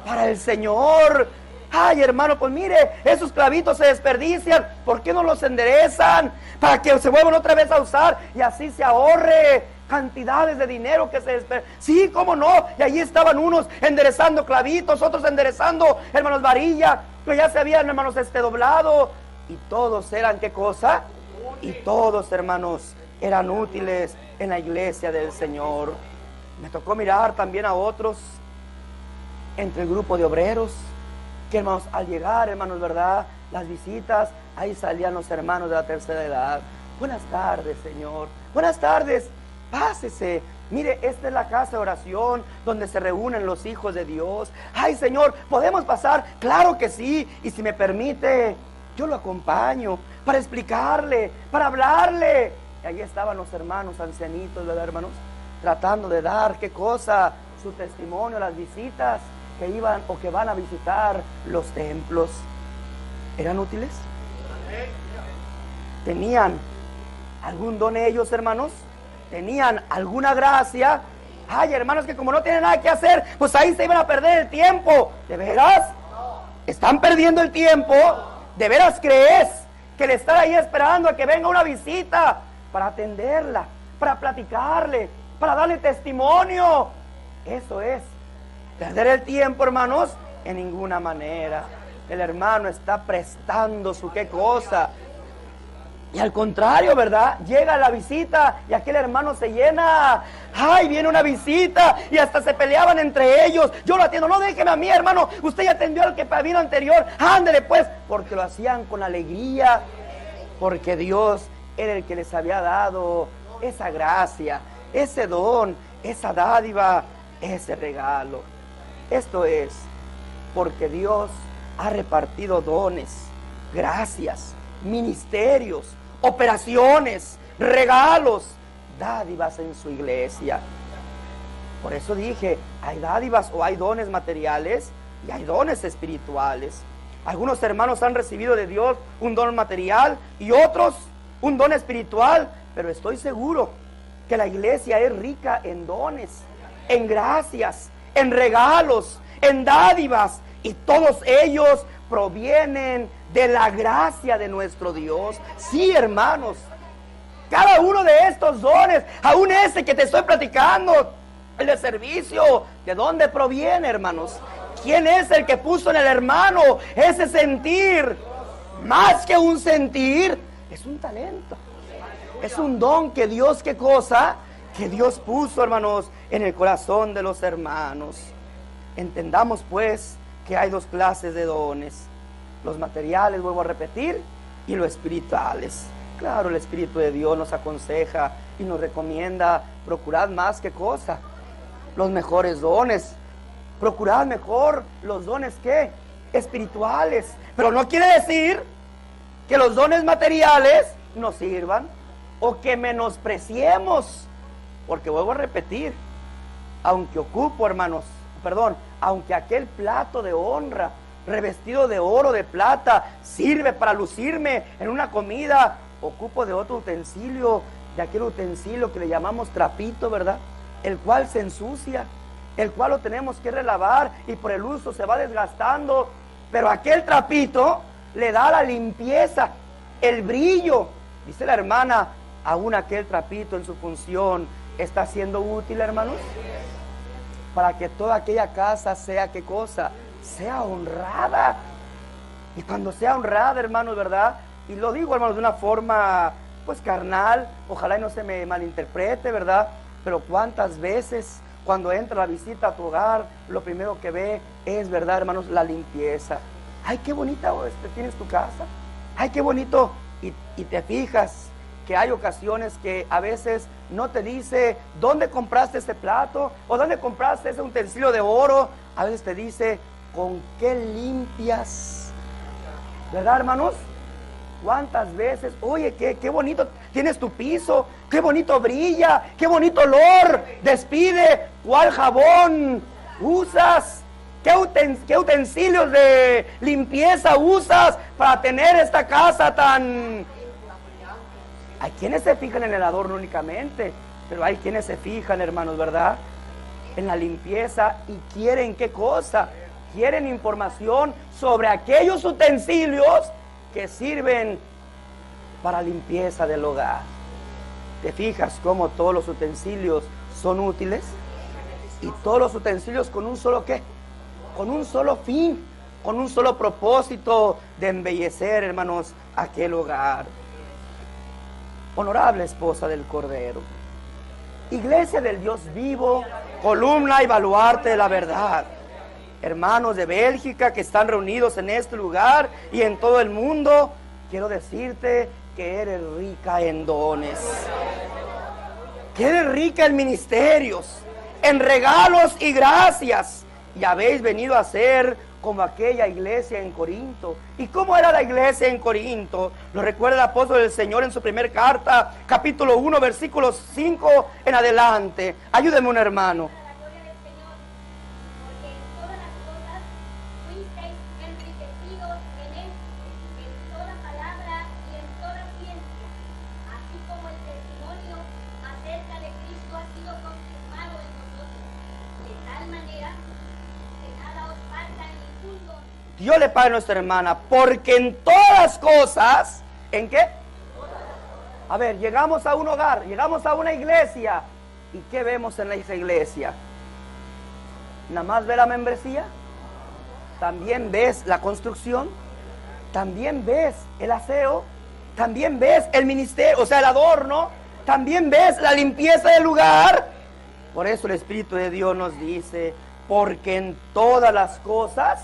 para el Señor. Ay, hermano, pues mire, esos clavitos se desperdician, ¿por qué no los enderezan? Para que se vuelvan otra vez a usar y así se ahorre cantidades de dinero que se desperdician. Sí, cómo no, y allí estaban unos enderezando clavitos, otros enderezando, hermanos, varilla, que ya se habían, hermanos, doblado, y todos eran, ¿qué cosa? Y todos, hermanos, eran útiles en la iglesia del Señor. Me tocó mirar también a otros entre el grupo de obreros, que, hermanos, al llegar, hermanos, ¿verdad?, las visitas, ahí salían los hermanos de la tercera edad. Buenas tardes, Señor, buenas tardes, pásese. Mire, esta es la casa de oración donde se reúnen los hijos de Dios. Ay, Señor, ¿podemos pasar? Claro que sí, y si me permite, yo lo acompaño para explicarle, para hablarle. Y allí estaban los hermanos ancianitos, ¿verdad, hermanos?, tratando de dar, ¿qué cosa? Su testimonio a las visitas que iban o que van a visitar los templos. ¿Eran útiles? ¿Tenían algún don ellos, hermanos? ¿Tenían alguna gracia? Ay, hermanos, que como no tienen nada que hacer, pues ahí se iban a perder el tiempo. ¿De veras? ¿Están perdiendo el tiempo? ¿De veras crees que el estar ahí esperando a que venga una visita para atenderla, para platicarle, para darle testimonio, eso es perder el tiempo, hermanos? En ninguna manera. El hermano está prestando su qué cosa. Y al contrario, ¿verdad?, llega la visita y aquel hermano se llena. Ay, viene una visita, y hasta se peleaban entre ellos. Yo lo atiendo, no, déjeme a mí, hermano, usted ya atendió al que vino anterior, ándele pues, porque lo hacían con alegría, porque Dios era el que les había dado esa gracia, ese don, esa dádiva, ese regalo. Esto es porque Dios ha repartido dones, gracias, ministerios, operaciones, regalos, dádivas en su iglesia. Por eso dije, hay dádivas o hay dones materiales y hay dones espirituales. Algunos hermanos han recibido de Dios un don material y otros un don espiritual, pero estoy seguro que la iglesia es rica en dones, en gracias, en regalos, en dádivas, y todos ellos provienen de la gracia de nuestro Dios. Sí, hermanos, cada uno de estos dones, aún ese que te estoy platicando, el de servicio, ¿de dónde proviene, hermanos? ¿Quién es el que puso en el hermano ese sentir? Más que un sentir, es un talento, es un don que Dios, ¿qué cosa? Que Dios puso, hermanos, en el corazón de los hermanos. Entendamos pues que hay dos clases de dones: los materiales, vuelvo a repetir, y los espirituales. Claro, el Espíritu de Dios nos aconseja y nos recomienda: procurad más que cosa, los mejores dones. Procurad mejor los dones, ¿qué? Espirituales. Pero no quiere decir que los dones materiales nos sirvan o que menospreciemos, porque vuelvo a repetir, aunque ocupo, hermanos, aunque aquel plato de honra revestido de oro, de plata, sirve para lucirme en una comida, ocupo de otro utensilio, de aquel utensilio que le llamamos trapito, ¿verdad? El cual se ensucia, el cual lo tenemos que relavar y por el uso se va desgastando, pero aquel trapito le da la limpieza, el brillo. Dice la hermana, aún aquel trapito en su función está siendo útil, hermanos, para que toda aquella casa sea, ¿qué cosa? Sea honrada. Y cuando sea honrada, hermanos, ¿verdad? Y lo digo, hermanos, de una forma pues carnal, ojalá y no se me malinterprete, ¿verdad? Pero cuántas veces cuando entra la visita a tu hogar, lo primero que ve es, ¿verdad, hermanos? La limpieza. Ay, qué bonita tienes tu casa. Ay, qué bonito. Y te fijas que hay ocasiones que a veces no te dice dónde compraste ese plato o dónde compraste ese utensilio de oro. A veces te dice con qué limpias, ¿verdad, hermanos? ¿Cuántas veces? Oye, qué bonito tienes tu piso, qué bonito brilla, qué bonito olor despide, ¿cuál jabón usas? ¿Qué utensilios de limpieza usas para tener esta casa tan...? Hay quienes se fijan en el adorno únicamente, pero hay quienes se fijan, hermanos, ¿verdad? En la limpieza. ¿Y quieren qué cosa? Quieren información sobre aquellos utensilios que sirven para limpieza del hogar. ¿Te fijas cómo todos los utensilios son útiles? Y todos los utensilios con un solo ¿qué? Con un solo fin, con un solo propósito de embellecer, hermanos, aquel hogar. Honorable esposa del Cordero, iglesia del Dios vivo, columna y baluarte de la verdad, hermanos de Bélgica que están reunidos en este lugar y en todo el mundo, quiero decirte que eres rica en dones, que eres rica en ministerios, en regalos y gracias, y habéis venido a ser como aquella iglesia en Corinto. ¿Y cómo era la iglesia en Corinto? Lo recuerda el apóstol del Señor en su primera carta, capítulo 1, versículos 5 en adelante. Ayúdeme un hermano. Dios le pague a nuestra hermana, porque en todas las cosas, ¿en qué? A ver, llegamos a un hogar, llegamos a una iglesia, ¿y qué vemos en esa iglesia? ¿Nada más ve la membresía? ¿También ves la construcción? ¿También ves el aseo? ¿También ves el ministerio, o sea, el adorno? ¿También ves la limpieza del lugar? Por eso el Espíritu de Dios nos dice, porque en todas las cosas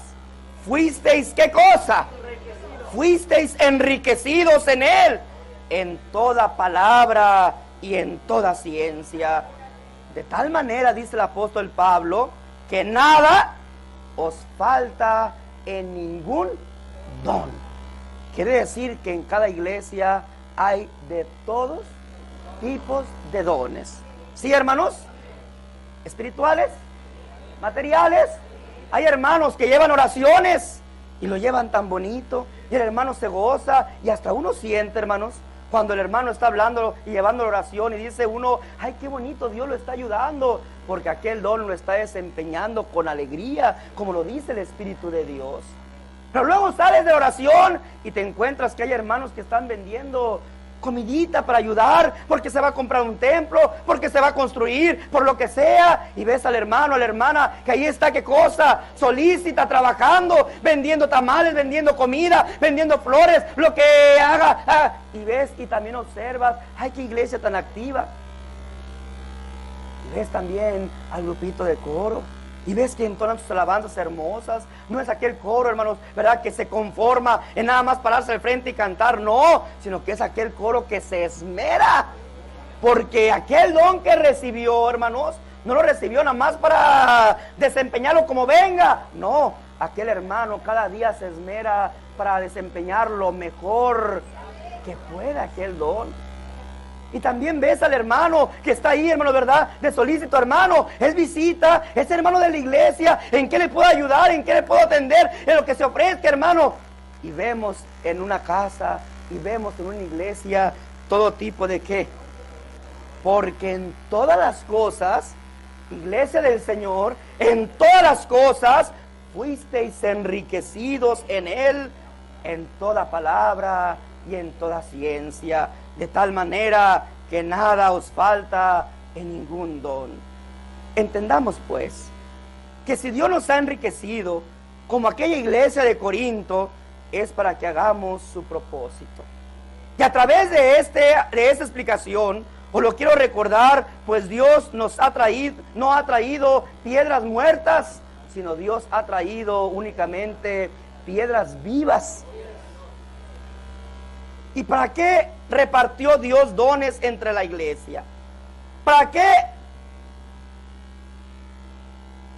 fuisteis, ¿qué cosa? Fuisteis enriquecidos en Él, en toda palabra y en toda ciencia. De tal manera, dice el apóstol Pablo, que nada os falta en ningún don. Quiere decir que en cada iglesia hay de todos tipos de dones. ¿Sí, hermanos? Espirituales, materiales. Hay hermanos que llevan oraciones y lo llevan tan bonito, y el hermano se goza, y hasta uno siente, hermanos, Cuando el hermano está hablando y llevando la oración y dice uno, ay, qué bonito, Dios lo está ayudando, porque aquel don lo está desempeñando con alegría, como lo dice el Espíritu de Dios. Pero luego sales de oración y te encuentras que hay hermanos que están vendiendo comidita para ayudar, porque se va a comprar un templo, porque se va a construir, por lo que sea, y ves al hermano, a la hermana, que ahí está, qué cosa, solícita, trabajando, vendiendo tamales, vendiendo comida, vendiendo flores, lo que haga, y ves y también observas, ay, qué iglesia tan activa, y ves también al grupito de coro, y ves que entonan sus alabanzas hermosas. No es aquel coro, hermanos, ¿verdad?, que se conforma en nada más pararse al frente y cantar, no, sino que es aquel coro que se esmera, porque aquel don que recibió, hermanos, no lo recibió nada más para desempeñarlo como venga, no, aquel hermano cada día se esmera para desempeñar lo mejor que pueda aquel don. Y también ves al hermano que está ahí, hermano, ¿verdad?, de solícito, hermano, es visita, es hermano de la iglesia, ¿en qué le puedo ayudar? ¿En qué le puedo atender? En lo que se ofrezca, hermano. Y vemos en una casa, y vemos en una iglesia, todo tipo de ¿qué? Porque en todas las cosas, iglesia del Señor, en todas las cosas, fuisteis enriquecidos en Él, en toda palabra y en toda ciencia, de tal manera que nada os falta en ningún don. Entendamos pues que si Dios nos ha enriquecido como aquella iglesia de Corinto, es para que hagamos su propósito. Y a través de esta explicación, os lo quiero recordar, pues Dios nos ha traído, no ha traído piedras muertas, sino Dios ha traído únicamente piedras vivas. ¿Y para qué repartió Dios dones entre la iglesia? ¿Para qué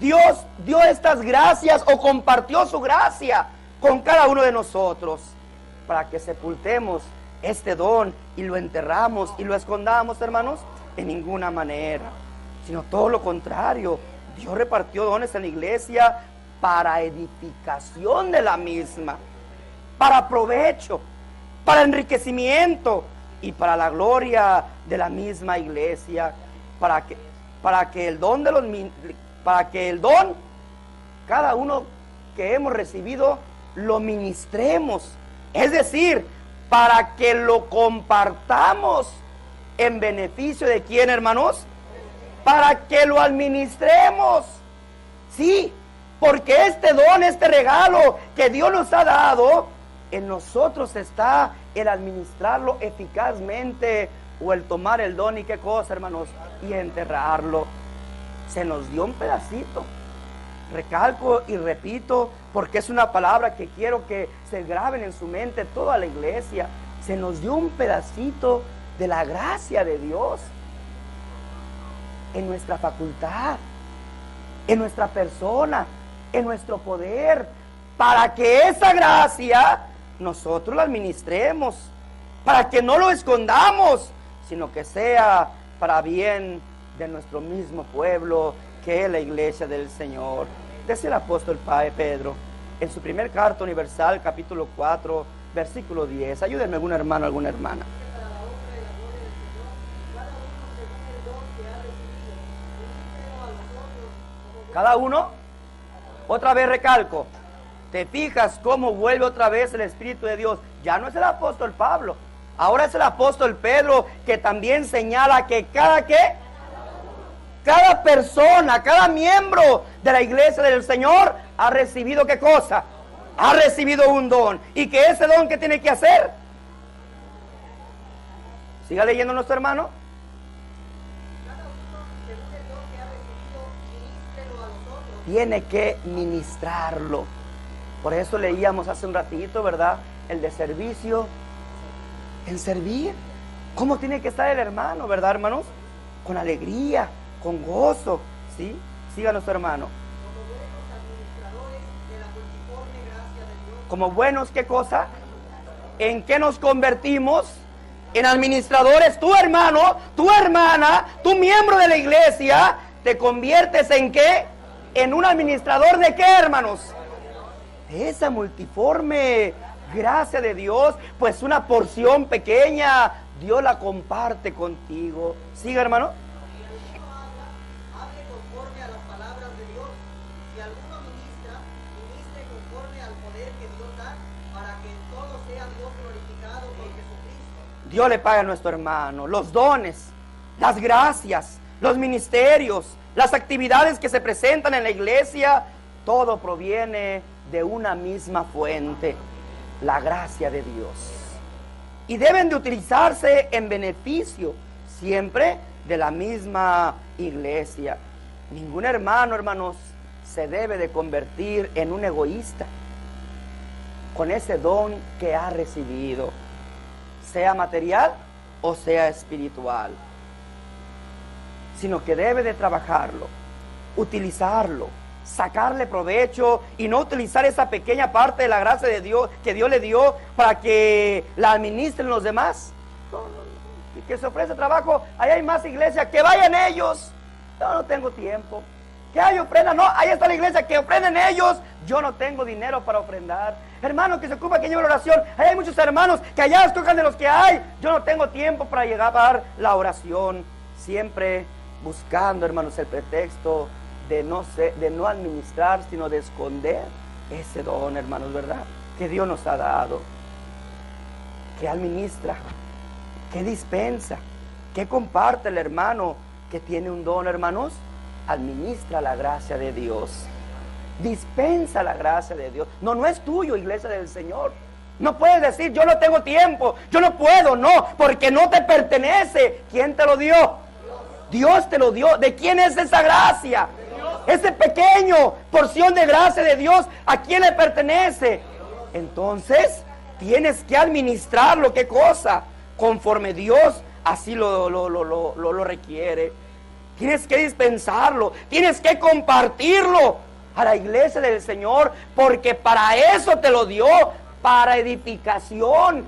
Dios dio estas gracias o compartió su gracia con cada uno de nosotros? Para que sepultemos este don y lo enterramos y lo escondamos, hermanos, en ninguna manera, sino todo lo contrario. Dios repartió dones en la iglesia para edificación de la misma, para provecho, para enriquecimiento y para la gloria de la misma iglesia, para que el don cada uno que hemos recibido lo ministremos, es decir, para que lo compartamos en beneficio de ¿quién, hermanos? Para que lo administremos, sí, porque este don, este regalo que Dios nos ha dado, en nosotros está el administrarlo eficazmente o el tomar el don y qué cosa, hermanos, y enterrarlo. Se nos dio un pedacito. Recalco y repito, porque es una palabra que quiero que se graben en su mente toda la iglesia. Se nos dio un pedacito de la gracia de Dios en nuestra facultad, en nuestra persona, en nuestro poder, para que esa gracia nosotros la administremos, para que no lo escondamos, sino que sea para bien de nuestro mismo pueblo, que es la iglesia del Señor. Dice el apóstol Pedro en su primer carta universal, capítulo 4, versículo 10. Ayúdenme algún hermano, alguna hermana. Cada uno, otra vez recalco, te fijas cómo vuelve otra vez el Espíritu de Dios. Ya no es el apóstol Pablo, ahora es el apóstol Pedro, que también señala que cada persona, cada miembro de la iglesia del Señor ha recibido ¿qué cosa? Ha recibido un don. ¿Y que ese don qué tiene que hacer? Siga leyendo nuestro hermano. Tiene que ministrarlo. Por eso leíamos hace un ratito, ¿verdad? El de servicio, en servir. ¿Cómo tiene que estar el hermano, verdad, hermanos? Con alegría, con gozo, ¿sí? Siga nuestro hermano. Como buenos, ¿qué cosa? ¿En qué nos convertimos? En administradores. Tu hermano, tu hermana, tu miembro de la iglesia, ¿te conviertes en qué? En un administrador de qué, hermanos? De esa multiforme gracia de Dios, pues una porción pequeña, Dios la comparte contigo. ¿Siga, hermano? Hable conforme a las palabras de Dios. Si alguno ministre conforme al poder que Dios da, para que en todo sea Dios glorificado por Jesucristo. Dios le paga a nuestro hermano los dones, las gracias, los ministerios, las actividades que se presentan en la iglesia. Todo proviene de una misma fuente, la gracia de Dios. Y deben de utilizarse en beneficio siempre de la misma iglesia. Ningún hermano, hermanos, se debe de convertir en un egoísta con ese don que ha recibido, sea material o sea espiritual, sino que debe de trabajarlo, utilizarlo, sacarle provecho y no utilizar esa pequeña parte de la gracia de Dios que Dios le dio para que la administren los demás. Y que se ofrece trabajo, ahí hay más iglesias, que vayan ellos. No tengo tiempo. Que hay ofrenda, no, ahí está la iglesia, que ofrenden ellos. Yo no tengo dinero para ofrendar. Hermano que se ocupa que lleve la oración, ahí hay muchos hermanos que allá escojan de los que hay. Yo no tengo tiempo para llegar a dar la oración. Siempre buscando, hermanos, el pretexto de no administrar, sino de esconder ese don, hermanos, ¿verdad? Que Dios nos ha dado. Que administra, que dispensa, que comparte el hermano que tiene un don, hermanos. Administra la gracia de Dios, dispensa la gracia de Dios. No es tuyo, iglesia del Señor. No puedes decir, yo no tengo tiempo, yo no puedo, no, porque no te pertenece. ¿Quién te lo dio? Dios te lo dio. ¿De quién es esa gracia? Ese pequeño porción de gracia de Dios, ¿a quién le pertenece? Entonces, tienes que administrarlo. ¿Qué cosa? Conforme Dios así lo requiere. Tienes que dispensarlo, tienes que compartirlo a la iglesia del Señor, porque para eso te lo dio, para edificación,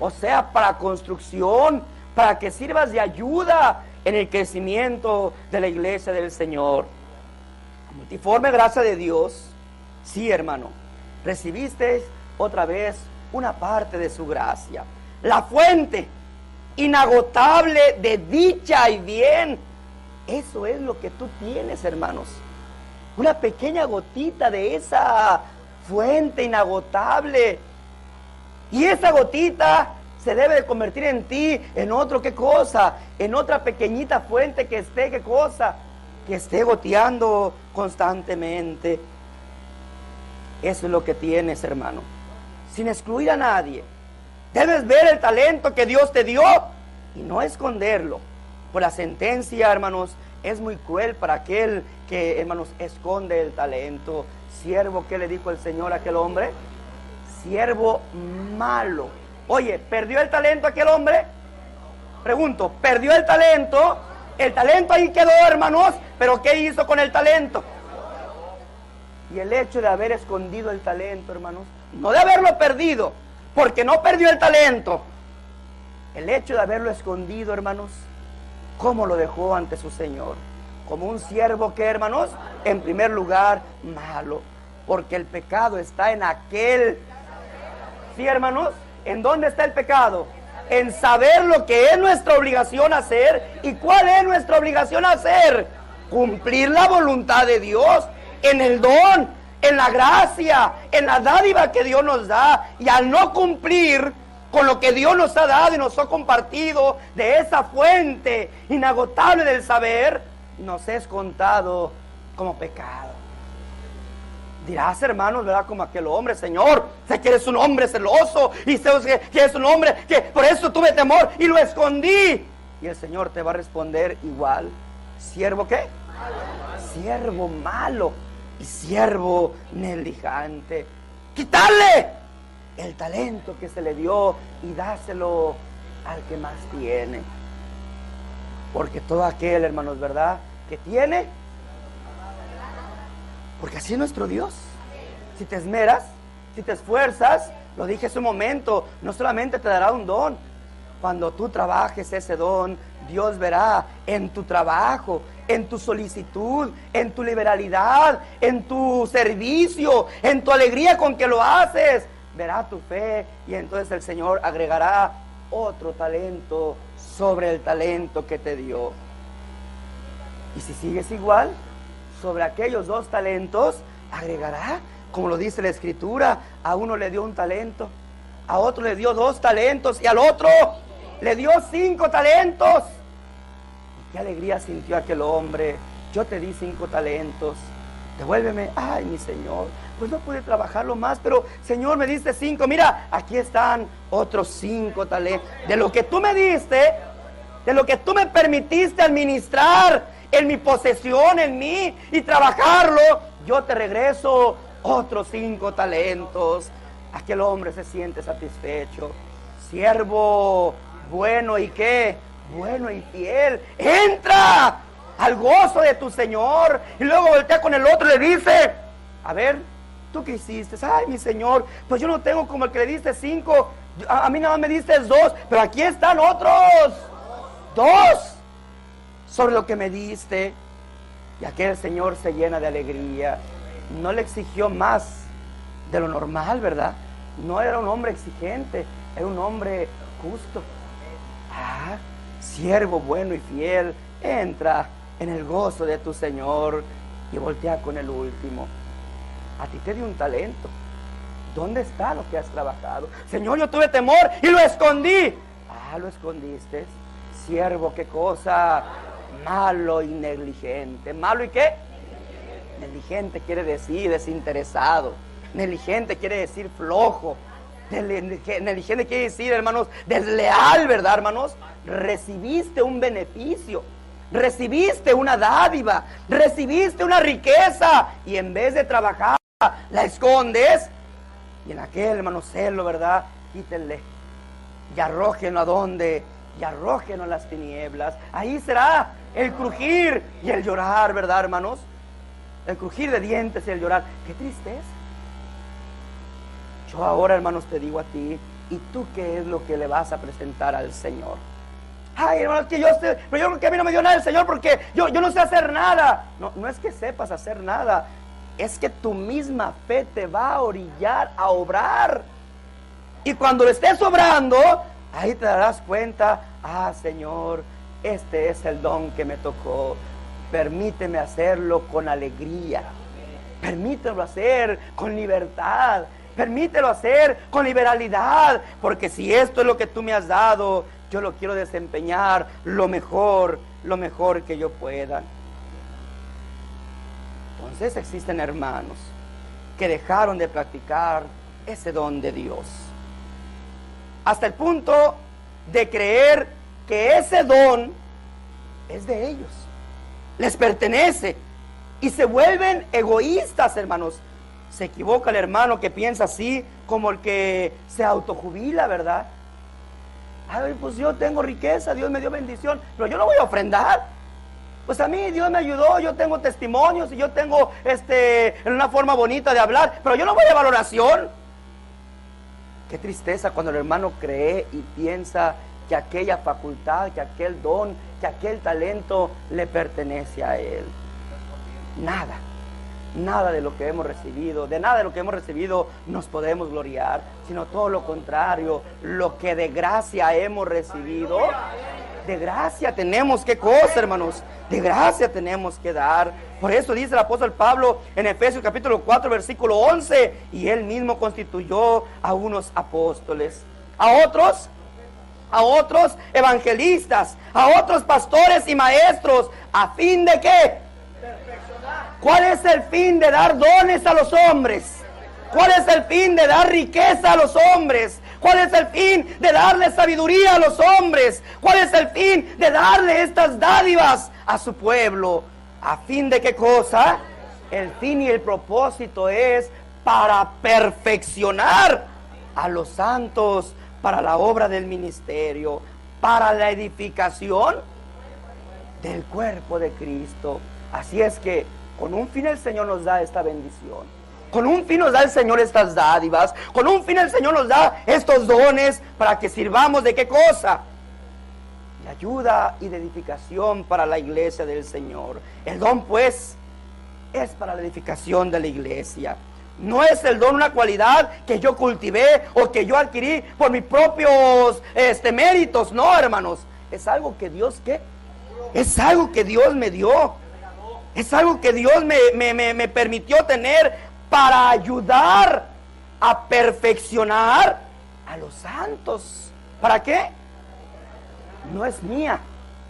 o sea, para construcción, para que sirvas de ayuda en el crecimiento de la iglesia del Señor. Multiforme gracia de Dios, sí, hermano, recibiste otra vez una parte de su gracia, la fuente inagotable de dicha y bien. Eso es lo que tú tienes, hermanos. Una pequeña gotita de esa fuente inagotable. Y esa gotita se debe de convertir en ti, en otro, ¿qué cosa? En otra pequeñita fuente que esté, ¿qué cosa? Que esté goteando constantemente. Eso es lo que tienes, hermano. Sin excluir a nadie. Debes ver el talento que Dios te dio y no esconderlo. Pues la sentencia, hermanos, es muy cruel para aquel que, hermanos, esconde el talento. Siervo, ¿qué le dijo el Señor a aquel hombre? Siervo malo. Oye, ¿perdió el talento aquel hombre? Pregunto, ¿perdió el talento? El talento ahí quedó, hermanos, pero ¿qué hizo con el talento? Y el hecho de haber escondido el talento, hermanos, no de haberlo perdido, porque no perdió el talento. El hecho de haberlo escondido, hermanos, ¿cómo lo dejó ante su Señor? Como un siervo que, hermanos, en primer lugar, malo. Porque el pecado está en aquel. ¿Sí, hermanos? ¿En dónde está el pecado? En saber lo que es nuestra obligación hacer. ¿Y cuál es nuestra obligación hacer? Cumplir la voluntad de Dios en el don, en la gracia, en la dádiva que Dios nos da. Y al no cumplir con lo que Dios nos ha dado y nos ha compartido de esa fuente inagotable del saber, nos es contado como pecado. Dirás, hermanos, ¿verdad? Como aquel hombre: Señor, sé que eres un hombre celoso y sé que eres un hombre que por eso tuve temor y lo escondí. Y el Señor te va a responder igual: ¿siervo qué? Siervo malo y siervo negligente. ¡Quítale el talento que se le dio y dáselo al que más tiene! Porque todo aquel, hermanos, ¿verdad?, que tiene, porque así es nuestro Dios. Si te esmeras, si te esfuerzas, lo dije hace un momento, no solamente te dará un don. Cuando tú trabajes ese don, Dios verá en tu trabajo, en tu solicitud, en tu liberalidad, en tu servicio, en tu alegría con que lo haces. verá tu fe y entonces el Señor agregará otro talento sobre el talento que te dio. Y si sigues igual, sobre aquellos 2 talentos agregará, como lo dice la Escritura, a uno le dio 1 talento, a otro le dio 2 talentos y al otro le dio 5 talentos. Y qué alegría sintió aquel hombre. Yo te di 5 talentos, devuélveme. Ay, mi Señor, pues no pude trabajarlo más, pero Señor, me diste 5, mira, aquí están otros 5 talentos. De lo que tú me diste, de lo que tú me permitiste administrar en mi posesión, en mí, y trabajarlo, yo te regreso otros 5 talentos. Aquel hombre se siente satisfecho. Siervo bueno y qué, bueno y fiel, entra al gozo de tu Señor. Y luego voltea con el otro y le dice, a ver, ¿tú qué hiciste? Ay, mi Señor, pues yo no tengo como el que le diste 5, a mí nada más me diste 2, pero aquí están otros 2 sobre lo que me diste. Y aquel Señor se llena de alegría. No le exigió más de lo normal, ¿verdad? No era un hombre exigente, era un hombre justo. Ah, siervo bueno y fiel, entra en el gozo de tu Señor. Y voltea con el último. A ti te di 1 talento. ¿Dónde está lo que has trabajado? Señor, yo tuve temor y lo escondí. Ah, lo escondiste. Siervo, qué cosa. Malo y negligente. ¿Malo y qué? Negligente quiere decir desinteresado. Negligente quiere decir flojo. Negligente quiere decir, hermanos, desleal, ¿verdad, hermanos? Recibiste un beneficio, recibiste una dádiva, recibiste una riqueza y en vez de trabajar la escondes. Y en aquel, hermano, celo, ¿verdad? Quítenle y arrójenlo a donde, y arrójenlo a las tinieblas. Ahí será el crujir y el llorar, ¿verdad, hermanos? El crujir de dientes y el llorar. ¡Qué tristeza! Yo ahora, hermanos, te digo a ti, ¿y tú qué es lo que le vas a presentar al Señor? Ay, hermanos, que yo sé, pero yo creo que a mí no me dio nada el Señor porque yo no sé hacer nada. No, no es que sepas hacer nada, es que tu misma fe te va a orillar a obrar. Y cuando lo estés obrando, ahí te darás cuenta, ah, Señor, este es el don que me tocó. Permíteme hacerlo con alegría. Permítelo hacer con libertad. Permítelo hacer con liberalidad. Porque si esto es lo que tú me has dado, yo lo quiero desempeñar lo mejor que yo pueda. Entonces existen hermanos que dejaron de practicar ese don de Dios. Hasta el punto de creer que ese don es de ellos. Les pertenece. Y se vuelven egoístas, hermanos. Se equivoca el hermano que piensa así, como el que se autojubila, ¿verdad? Ay, pues yo tengo riqueza, Dios me dio bendición, pero yo no voy a ofrendar. Pues a mí Dios me ayudó, yo tengo testimonios y yo tengo una forma bonita de hablar, pero yo no voy a valoración. Qué tristeza cuando el hermano cree y piensa que aquella facultad, que aquel don, que aquel talento le pertenece a él. Nada de lo que hemos recibido, de nada de lo que hemos recibido nos podemos gloriar, sino todo lo contrario, lo que de gracia hemos recibido, de gracia tenemos que cosa, hermanos, de gracia tenemos que dar. Por eso dice el apóstol Pablo en Efesios capítulo 4 versículo 11, y él mismo constituyó a unos apóstoles, a otros evangelistas, a otros pastores y maestros, a fin de ¿qué? ¿Cuál es el fin de dar dones a los hombres? ¿Cuál es el fin de dar riqueza a los hombres? ¿Cuál es el fin de darle sabiduría a los hombres? ¿Cuál es el fin de darle estas dádivas a su pueblo? ¿A fin de qué cosa? El fin y el propósito es para perfeccionar a los santos para la obra del ministerio, para la edificación del cuerpo de Cristo. Así es que con un fin el Señor nos da esta bendición. Con un fin nos da el Señor estas dádivas. Con un fin el Señor nos da estos dones para que sirvamos de qué cosa. De ayuda y de edificación para la iglesia del Señor. El don pues es para la edificación de la iglesia. No es el don una cualidad que yo cultivé o que yo adquirí por mis propios méritos. No, hermanos. Es algo que Dios, ¿qué? Es algo que Dios me dio. Es algo que Dios me permitió tener para ayudar a perfeccionar a los santos. ¿Para qué? No es mía,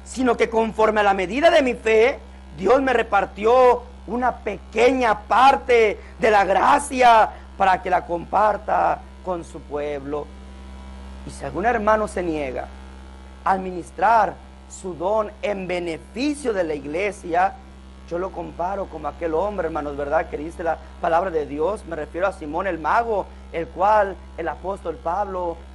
sino que conforme a la medida de mi fe, Dios me repartió una pequeña parte de la gracia para que la comparta con su pueblo. Y si algún hermano se niega a administrar su don en beneficio de la iglesia, yo lo comparo como aquel hombre, hermanos, ¿verdad? Que dice la palabra de Dios. Me refiero a Simón el mago, el cual el apóstol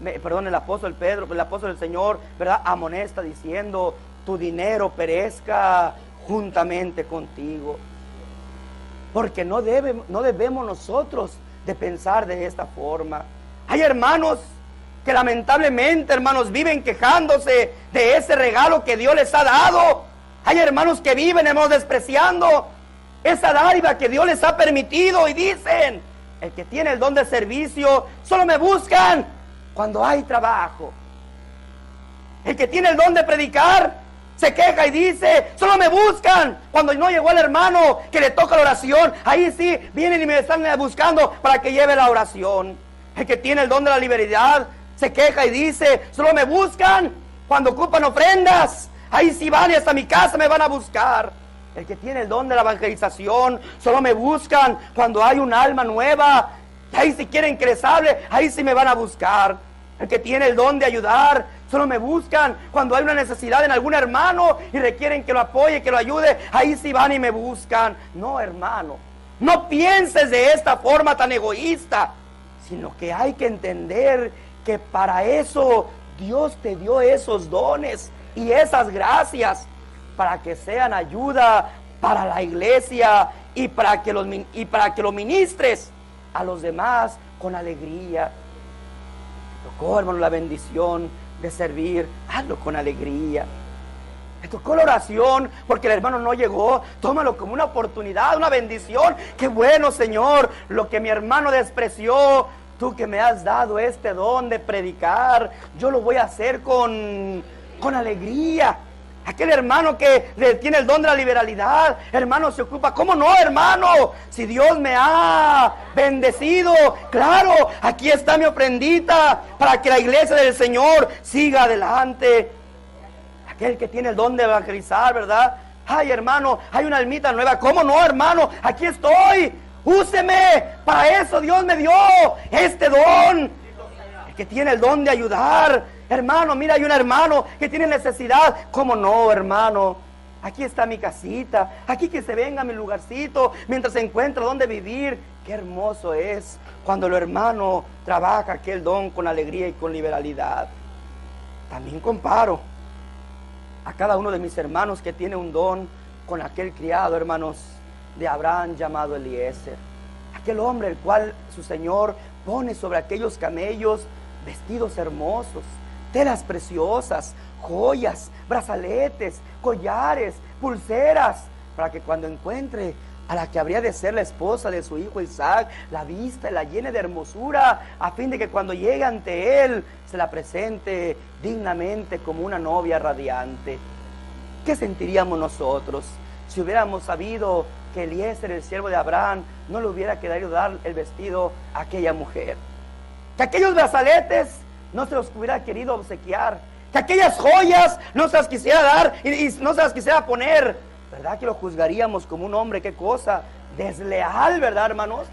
el apóstol Pedro, el apóstol del Señor, ¿verdad? Amonesta diciendo: tu dinero perezca juntamente contigo. Porque no debemos nosotros de pensar de esta forma. Hay hermanos que lamentablemente, hermanos, viven quejándose de ese regalo que Dios les ha dado. Hay hermanos que viven, hermanos, despreciando esa dádiva que Dios les ha permitido y dicen: el que tiene el don de servicio, solo me buscan cuando hay trabajo. El que tiene el don de predicar, se queja y dice: solo me buscan cuando no llegó el hermano que le toca la oración. Ahí sí, vienen y me están buscando para que lleve la oración. El que tiene el don de la liberalidad, se queja y dice: solo me buscan cuando ocupan ofrendas. Ahí sí van y hasta mi casa me van a buscar. El que tiene el don de la evangelización, solo me buscan cuando hay un alma nueva. Ahí si quieren que les hable, ahí sí me van a buscar. El que tiene el don de ayudar, solo me buscan cuando hay una necesidad en algún hermano y requieren que lo apoye, que lo ayude. Ahí sí van y me buscan. No, hermano, no pienses de esta forma tan egoísta, sino que hay que entender que para eso Dios te dio esos dones y esas gracias, para que sean ayuda para la iglesia y para que lo ministres a los demás con alegría. Me tocó, hermano, la bendición de servir. Hazlo con alegría. Me tocó la oración porque el hermano no llegó. Tómalo como una oportunidad, una bendición. Qué bueno, Señor, lo que mi hermano despreció, tú que me has dado este don de predicar, yo lo voy a hacer con alegría. Aquel hermano que tiene el don de la liberalidad, hermano, se ocupa. ¿Cómo no, hermano? Si Dios me ha bendecido, claro, aquí está mi ofrendita para que la iglesia del Señor siga adelante. Aquel que tiene el don de evangelizar, ¿verdad? Ay, hermano, hay una almita nueva. ¿Cómo no, hermano? Aquí estoy. Úseme. Para eso Dios me dio este don. El que tiene el don de ayudar. Hermano, mira, hay un hermano que tiene necesidad. ¿Cómo no, hermano? Aquí está mi casita. Aquí que se venga a mi lugarcito mientras se encuentra donde vivir. Qué hermoso es cuando el hermano trabaja aquel don con alegría y con liberalidad. También comparo a cada uno de mis hermanos que tiene un don con aquel criado, hermanos, de Abraham llamado Eliezer. Aquel hombre el cual su Señor pone sobre aquellos camellos vestidos hermosos, telas preciosas, joyas, brazaletes, collares, pulseras, para que cuando encuentre a la que habría de ser la esposa de su hijo Isaac, la vista y la llene de hermosura, a fin de que cuando llegue ante él, se la presente dignamente como una novia radiante. ¿Qué sentiríamos nosotros si hubiéramos sabido que Eliezer, el siervo de Abraham, no le hubiera querido dar el vestido a aquella mujer? Que aquellos brazaletes no se los hubiera querido obsequiar, que aquellas joyas no se las quisiera dar y no se las quisiera poner. ¿Verdad que lo juzgaríamos como un hombre, qué cosa desleal, verdad, hermanos?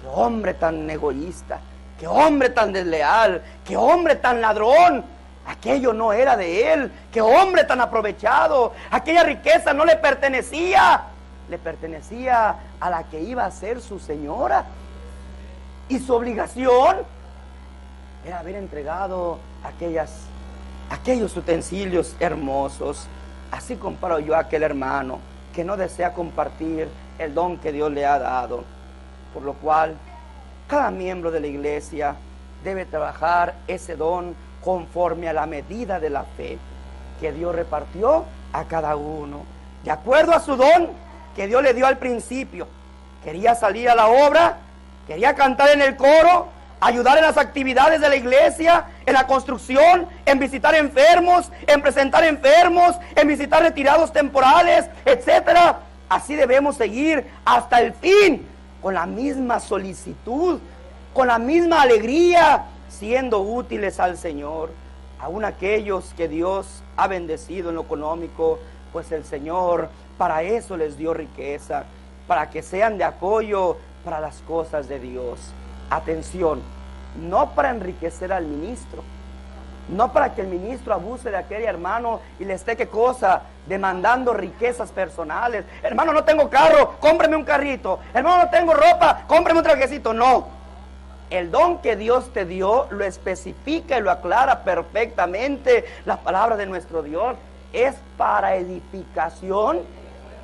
Qué hombre tan egoísta, qué hombre tan desleal, qué hombre tan ladrón. Aquello no era de él. Qué hombre tan aprovechado. Aquella riqueza no le pertenecía, le pertenecía a la que iba a ser su señora. Y su obligación era haber entregado aquellos utensilios hermosos. Así comparo yo a aquel hermano que no desea compartir el don que Dios le ha dado. Por lo cual, cada miembro de la iglesia debe trabajar ese don conforme a la medida de la fe que Dios repartió a cada uno, de acuerdo a su don que Dios le dio al principio, quería salir a la obra, quería cantar en el coro, ayudar en las actividades de la iglesia, en la construcción, en visitar enfermos, en presentar enfermos, en visitar retirados temporales, etcétera. Así debemos seguir hasta el fin, con la misma solicitud, con la misma alegría, siendo útiles al Señor. Aún aquellos que Dios ha bendecido en lo económico, pues el Señor para eso les dio riqueza, para que sean de apoyo para las cosas de Dios. Atención, no para enriquecer al ministro, no para que el ministro abuse de aquel hermano y le esté, ¿qué cosa?, demandando riquezas personales. Hermano, no tengo carro, cómpreme un carrito. Hermano, no tengo ropa, cómpreme un trajecito. No, el don que Dios te dio lo especifica y lo aclara perfectamente. La palabra de nuestro Dios es para edificación,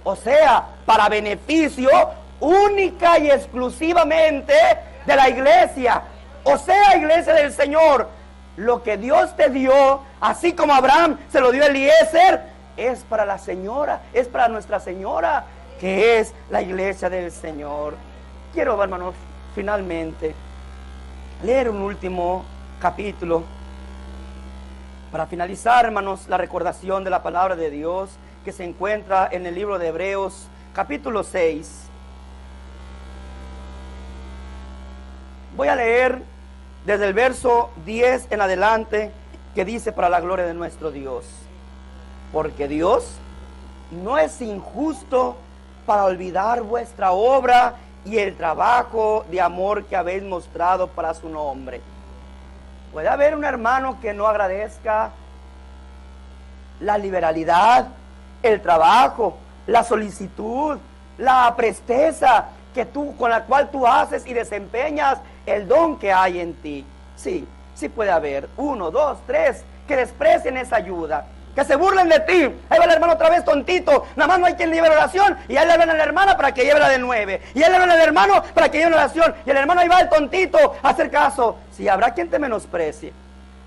o sea, para beneficio única y exclusivamente de la iglesia. O sea, iglesia del Señor, lo que Dios te dio, así como Abraham se lo dio a Eliezer, es para la señora, es para Nuestra Señora, que es la iglesia del Señor. Quiero, hermanos, finalmente leer un último capítulo para finalizar, hermanos, la recordación de la palabra de Dios que se encuentra en el libro de Hebreos, capítulo 6. Voy a leer desde el verso 10 en adelante, que dice: para la gloria de nuestro Dios. Porque Dios no es injusto para olvidar vuestra obra y el trabajo de amor que habéis mostrado para su nombre. Puede haber un hermano que no agradezca la liberalidad, el trabajo, la solicitud, la presteza con la cual tú haces y desempeñas el don que hay en ti. Sí, sí puede haber 1, 2, 3 que desprecien esa ayuda, que se burlen de ti. Ahí va el hermano otra vez tontito, nada más no hay quien lleve la oración, y ahí le hablan a la hermana para que lleve la de 9, y ahí le hablan al hermano para que lleve la oración, y el hermano ahí va el tontito a hacer caso. Sí, habrá quien te menosprecie,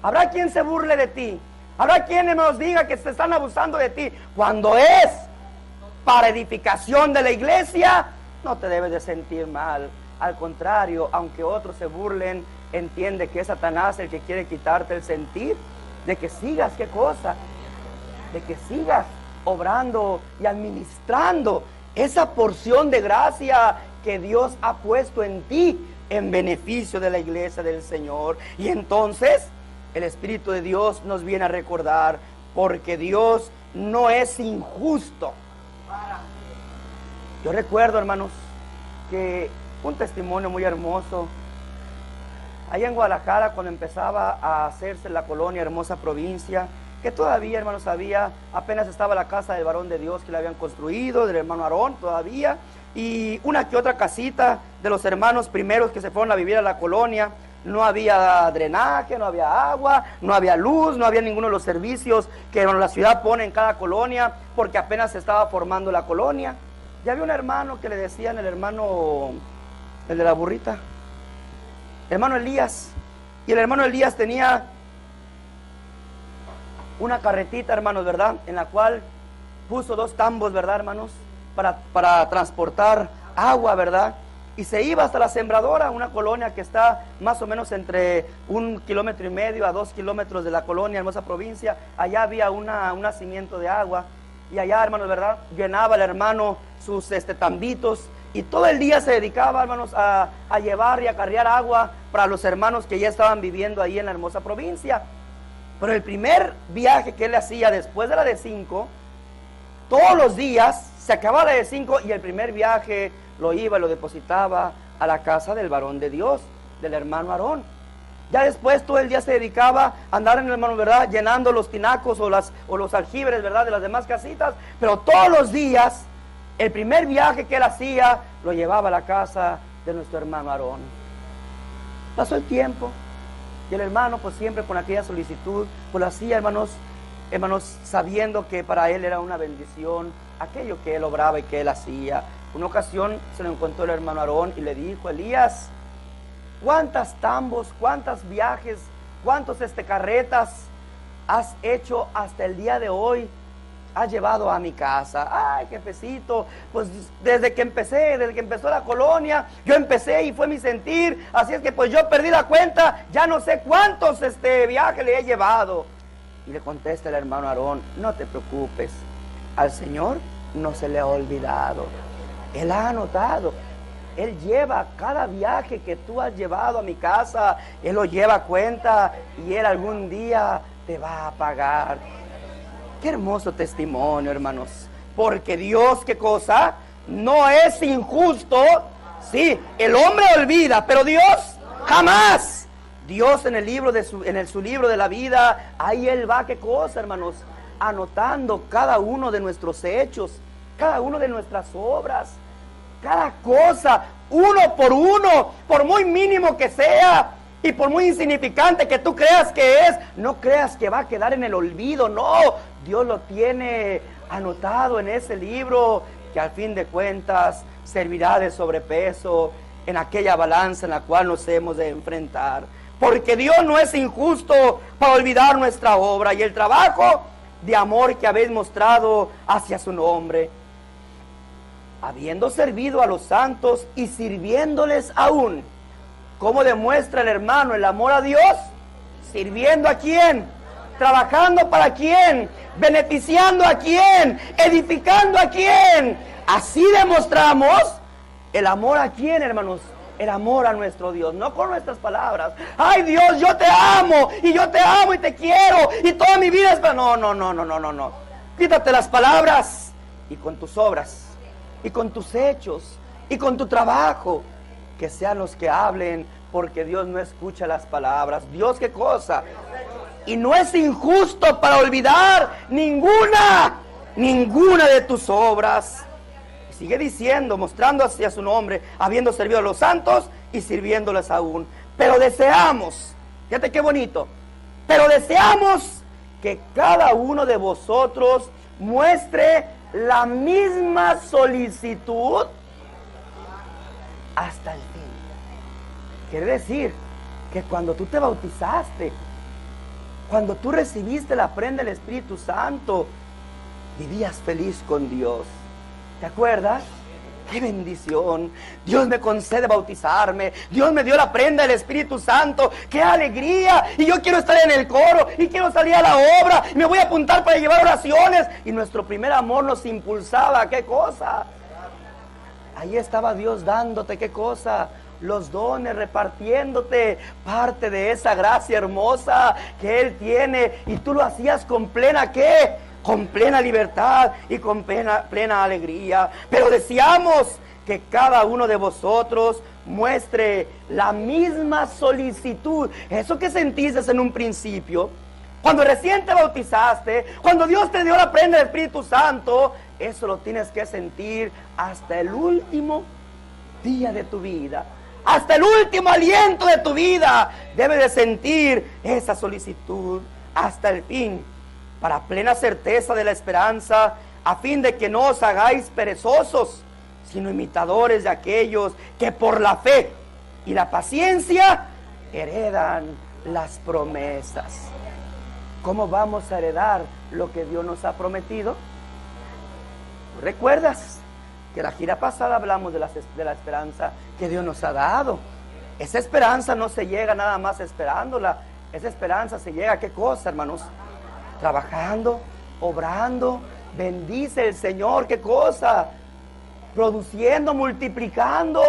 habrá quien se burle de ti, habrá quien nos diga que se están abusando de ti. Cuando es para edificación de la iglesia, no te debes de sentir mal. Al contrario, aunque otros se burlen, entiende que es Satanás el que quiere quitarte el sentir de que sigas, ¿qué cosa?, de que sigas obrando y administrando esa porción de gracia que Dios ha puesto en ti en beneficio de la iglesia del Señor. Y entonces el Espíritu de Dios nos viene a recordar, porque Dios no es injusto. Yo recuerdo, hermanos, que un testimonio muy hermoso allá en Guadalajara, cuando empezaba a hacerse la colonia Hermosa Provincia, que todavía, hermanos, apenas estaba la casa del varón de Dios que la habían construido, del hermano Aarón todavía, y una que otra casita de los hermanos primeros que se fueron a vivir a la colonia. No había drenaje, no había agua, no había luz, no había ninguno de los servicios que, hermano, la ciudad pone en cada colonia, porque apenas se estaba formando la colonia. Ya había un hermano que le decían el hermano, el de la burrita, hermano Elías, y el hermano Elías tenía una carretita, hermanos, ¿verdad?, en la cual puso 2 tambos, ¿verdad, hermanos?, para transportar agua, ¿verdad?, y se iba hasta la Sembradora, una colonia que está más o menos entre 1,5 kilómetros a 2 kilómetros de la colonia Hermosa Provincia. Allá había un nacimiento de agua, y allá, hermanos, ¿verdad?, llenaba el hermano sus tambitos, y todo el día se dedicaba, hermanos, a llevar y acarrear agua para los hermanos que ya estaban viviendo ahí en la Hermosa Provincia. Pero el primer viaje que él hacía después de la de 5, todos los días se acababa la de 5 y el primer viaje lo iba y lo depositaba a la casa del varón de Dios, del hermano Aarón. Ya después todo el día se dedicaba a andar en el, hermano, ¿verdad?, llenando los tinacos o los aljibres, ¿verdad?, de las demás casitas. Pero todos los días, el primer viaje que él hacía, lo llevaba a la casa de nuestro hermano Aarón. Pasó el tiempo, y el hermano, pues siempre con aquella solicitud, pues lo hacía, hermanos, sabiendo que para él era una bendición aquello que él obraba y que él hacía. Una ocasión se lo encontró el hermano Aarón y le dijo: Elías, ¿cuántas tambos, cuántos viajes, cuántos carretas has hecho hasta el día de hoy has llevado a mi casa. Ay, jefecito, pues desde que empezó la colonia, yo empecé y fue mi sentir, así es que pues yo perdí la cuenta, ya no sé cuántos viajes le he llevado. Y le contesta el hermano Aarón, no te preocupes, al Señor no se le ha olvidado, Él ha anotado. Él lleva cada viaje que tú has llevado a mi casa, Él lo lleva a cuenta y Él algún día te va a pagar. Qué hermoso testimonio, hermanos. Porque Dios, ¿qué cosa? No es injusto. Sí, el hombre olvida, pero Dios jamás. Dios en el libro su libro de la vida, ahí Él va, ¿qué cosa, hermanos? Anotando cada uno de nuestros hechos, cada uno de nuestras obras, cada cosa, uno, por muy mínimo que sea. Y por muy insignificante que tú creas que es, no creas que va a quedar en el olvido, no. Dios lo tiene anotado en ese libro que al fin de cuentas servirá de sobrepeso en aquella balanza en la cual nos hemos de enfrentar. Porque Dios no es injusto para olvidar nuestra obra y el trabajo de amor que habéis mostrado hacia su nombre. Habiendo servido a los santos y sirviéndoles aún. ¿Cómo demuestra el hermano el amor a Dios? ¿Sirviendo a quién? ¿Trabajando para quién? ¿Beneficiando a quién? ¿Edificando a quién? Así demostramos el amor a quién, hermanos. El amor a nuestro Dios, no con nuestras palabras. Ay, Dios, yo te amo y te quiero y toda mi vida es para... No. Quítate las palabras y con tus obras y con tus hechos y con tu trabajo. Que sean los que hablen, porque Dios no escucha las palabras. Dios, ¿qué cosa? Y no es injusto para olvidar ninguna de tus obras. Sigue diciendo, mostrando hacia su nombre, habiendo servido a los santos y sirviéndoles aún. Pero deseamos, fíjate qué bonito, pero deseamos que cada uno de vosotros muestre la misma solicitud hasta el fin. Quiere decir que cuando tú te bautizaste, cuando tú recibiste la prenda del Espíritu Santo, vivías feliz con Dios. ¿Te acuerdas? ¡Qué bendición! Dios me concede bautizarme. Dios me dio la prenda del Espíritu Santo. ¡Qué alegría! Y yo quiero estar en el coro y quiero salir a la obra. Y me voy a apuntar para llevar oraciones. Y nuestro primer amor nos impulsaba ¿a qué cosa? Ahí estaba Dios dándote, ¿qué cosa? Los dones, repartiéndote parte de esa gracia hermosa que Él tiene. Y tú lo hacías con plena, ¿qué? Con plena libertad y con plena alegría. Pero deseamos que cada uno de vosotros muestre la misma solicitud. Eso que sentiste en un principio, cuando recién te bautizaste, cuando Dios te dio la prenda del Espíritu Santo, eso lo tienes que sentir hasta el último día de tu vida. Hasta el último aliento de tu vida debes de sentir esa solicitud hasta el fin, para plena certeza de la esperanza, a fin de que no os hagáis perezosos, sino imitadores de aquellos que por la fe y la paciencia heredan las promesas. ¿Cómo vamos a heredar lo que Dios nos ha prometido? ¿Recuerdas que la gira pasada hablamos de la esperanza que Dios nos ha dado? Esa esperanza no se llega nada más esperándola. Esa esperanza se llega, ¿qué cosa, hermanos? Trabajando, obrando. Bendice el Señor, ¿qué cosa? Produciendo, multiplicando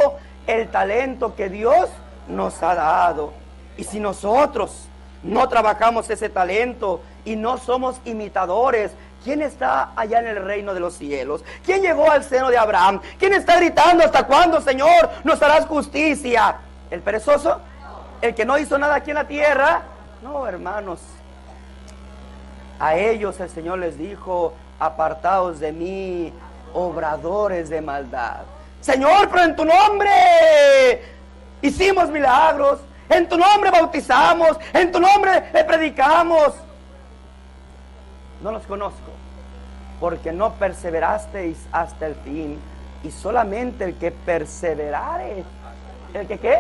el talento que Dios nos ha dado. Y si nosotros no trabajamos ese talento y no somos imitadores, ¿quién está allá en el reino de los cielos? ¿Quién llegó al seno de Abraham? ¿Quién está gritando hasta cuándo, Señor, nos harás justicia? ¿El perezoso? ¿El que no hizo nada aquí en la tierra? No, hermanos. A ellos el Señor les dijo: apartaos de mí, obradores de maldad. Señor, pero en tu nombre hicimos milagros, en tu nombre bautizamos, en tu nombre predicamos. No los conozco, porque no perseverasteis hasta el fin. Y solamente el que perseverare, ¿el que qué?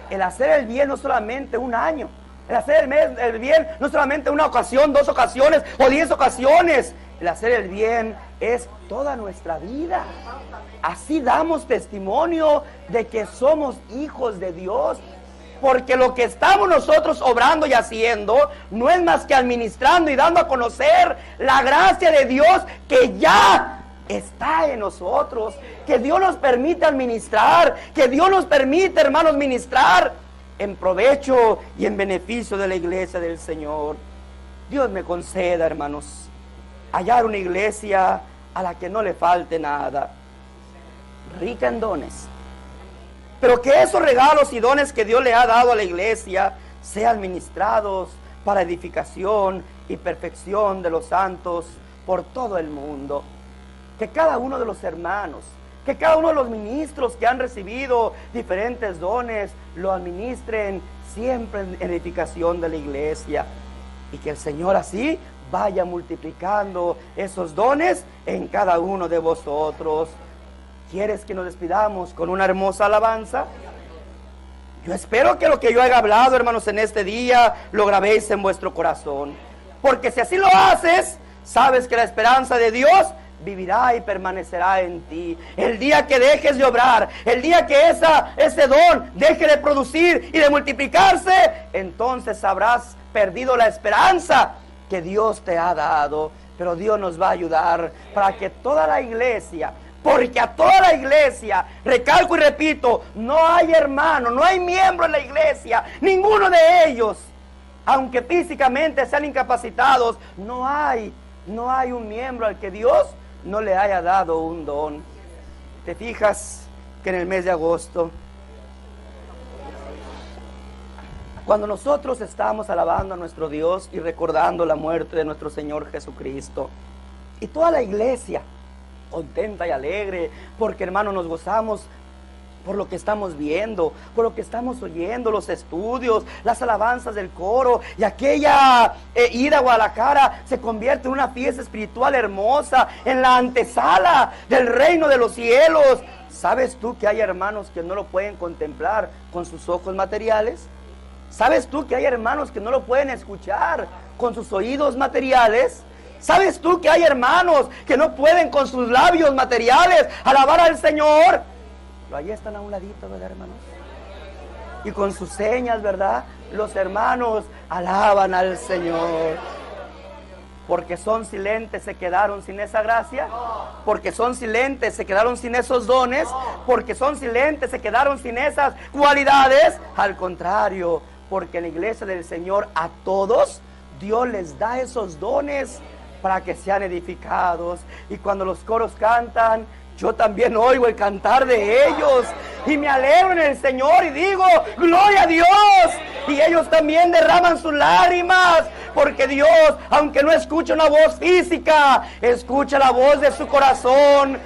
El hacer el bien no solamente un año, El hacer el bien no solamente una ocasión, 2 ocasiones o 10 ocasiones. El hacer el bien es toda nuestra vida. Así damos testimonio de que somos hijos de Dios. Porque lo que estamos nosotros obrando y haciendo no es más que administrando y dando a conocer la gracia de Dios que ya está en nosotros. Que Dios nos permite administrar, que Dios nos permite, hermanos, ministrar en provecho y en beneficio de la iglesia del Señor. Dios me conceda, hermanos, hallar una iglesia a la que no le falte nada, rica en dones, pero que esos regalos y dones que Dios le ha dado a la iglesia sean ministrados para edificación y perfección de los santos por todo el mundo. Que cada uno de los hermanos, que cada uno de los ministros que han recibido diferentes dones lo administren siempre en edificación de la iglesia, y que el Señor así vaya multiplicando esos dones en cada uno de vosotros. ¿Quieres que nos despidamos con una hermosa alabanza? Yo espero que lo que yo haya hablado, hermanos, en este día lo grabéis en vuestro corazón, porque si así lo haces, sabes que la esperanza de Dios vivirá y permanecerá en ti. El día que dejes de obrar, el día que ese don deje de producir y de multiplicarse, entonces habrás perdido la esperanza que Dios te ha dado. Pero Dios nos va a ayudar para que toda la iglesia, porque a toda la iglesia, recalco y repito, no hay hermano, no hay miembro en la iglesia, ninguno de ellos, aunque físicamente sean incapacitados, no hay un miembro al que Dios no le haya dado un don. ¿Te fijas que en el mes de agosto, cuando nosotros estamos alabando a nuestro Dios y recordando la muerte de nuestro Señor Jesucristo, y toda la iglesia contenta y alegre, porque, hermano, nos gozamos por lo que estamos viendo, por lo que estamos oyendo, los estudios, las alabanzas del coro, y aquella ida a Guadalajara se convierte en una fiesta espiritual hermosa, en la antesala del reino de los cielos. ¿Sabes tú que hay hermanos que no lo pueden contemplar con sus ojos materiales? ¿Sabes tú que hay hermanos que no lo pueden escuchar con sus oídos materiales? ¿Sabes tú que hay hermanos que no pueden con sus labios materiales alabar al Señor? Pero allí están a un ladito, ¿verdad, hermanos? Y con sus señas, ¿verdad? Los hermanos alaban al Señor. Porque son silentes, se quedaron sin esa gracia. Porque son silentes, se quedaron sin esos dones. Porque son silentes, se quedaron sin esas cualidades. Al contrario, porque en la iglesia del Señor a todos Dios les da esos dones para que sean edificados. Y cuando los coros cantan, yo también oigo el cantar de ellos y me alegro en el Señor y digo, gloria a Dios. Y ellos también derraman sus lágrimas, porque Dios, aunque no escucha una voz física, escucha la voz de su corazón.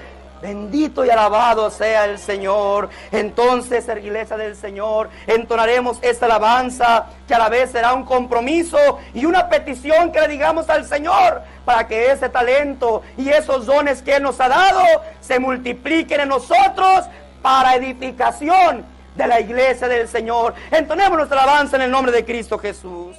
Bendito y alabado sea el Señor. Entonces, iglesia del Señor, entonaremos esta alabanza, que a la vez será un compromiso y una petición que le digamos al Señor, para que ese talento y esos dones que Él nos ha dado se multipliquen en nosotros para edificación de la iglesia del Señor. Entonemos nuestra alabanza en el nombre de Cristo Jesús.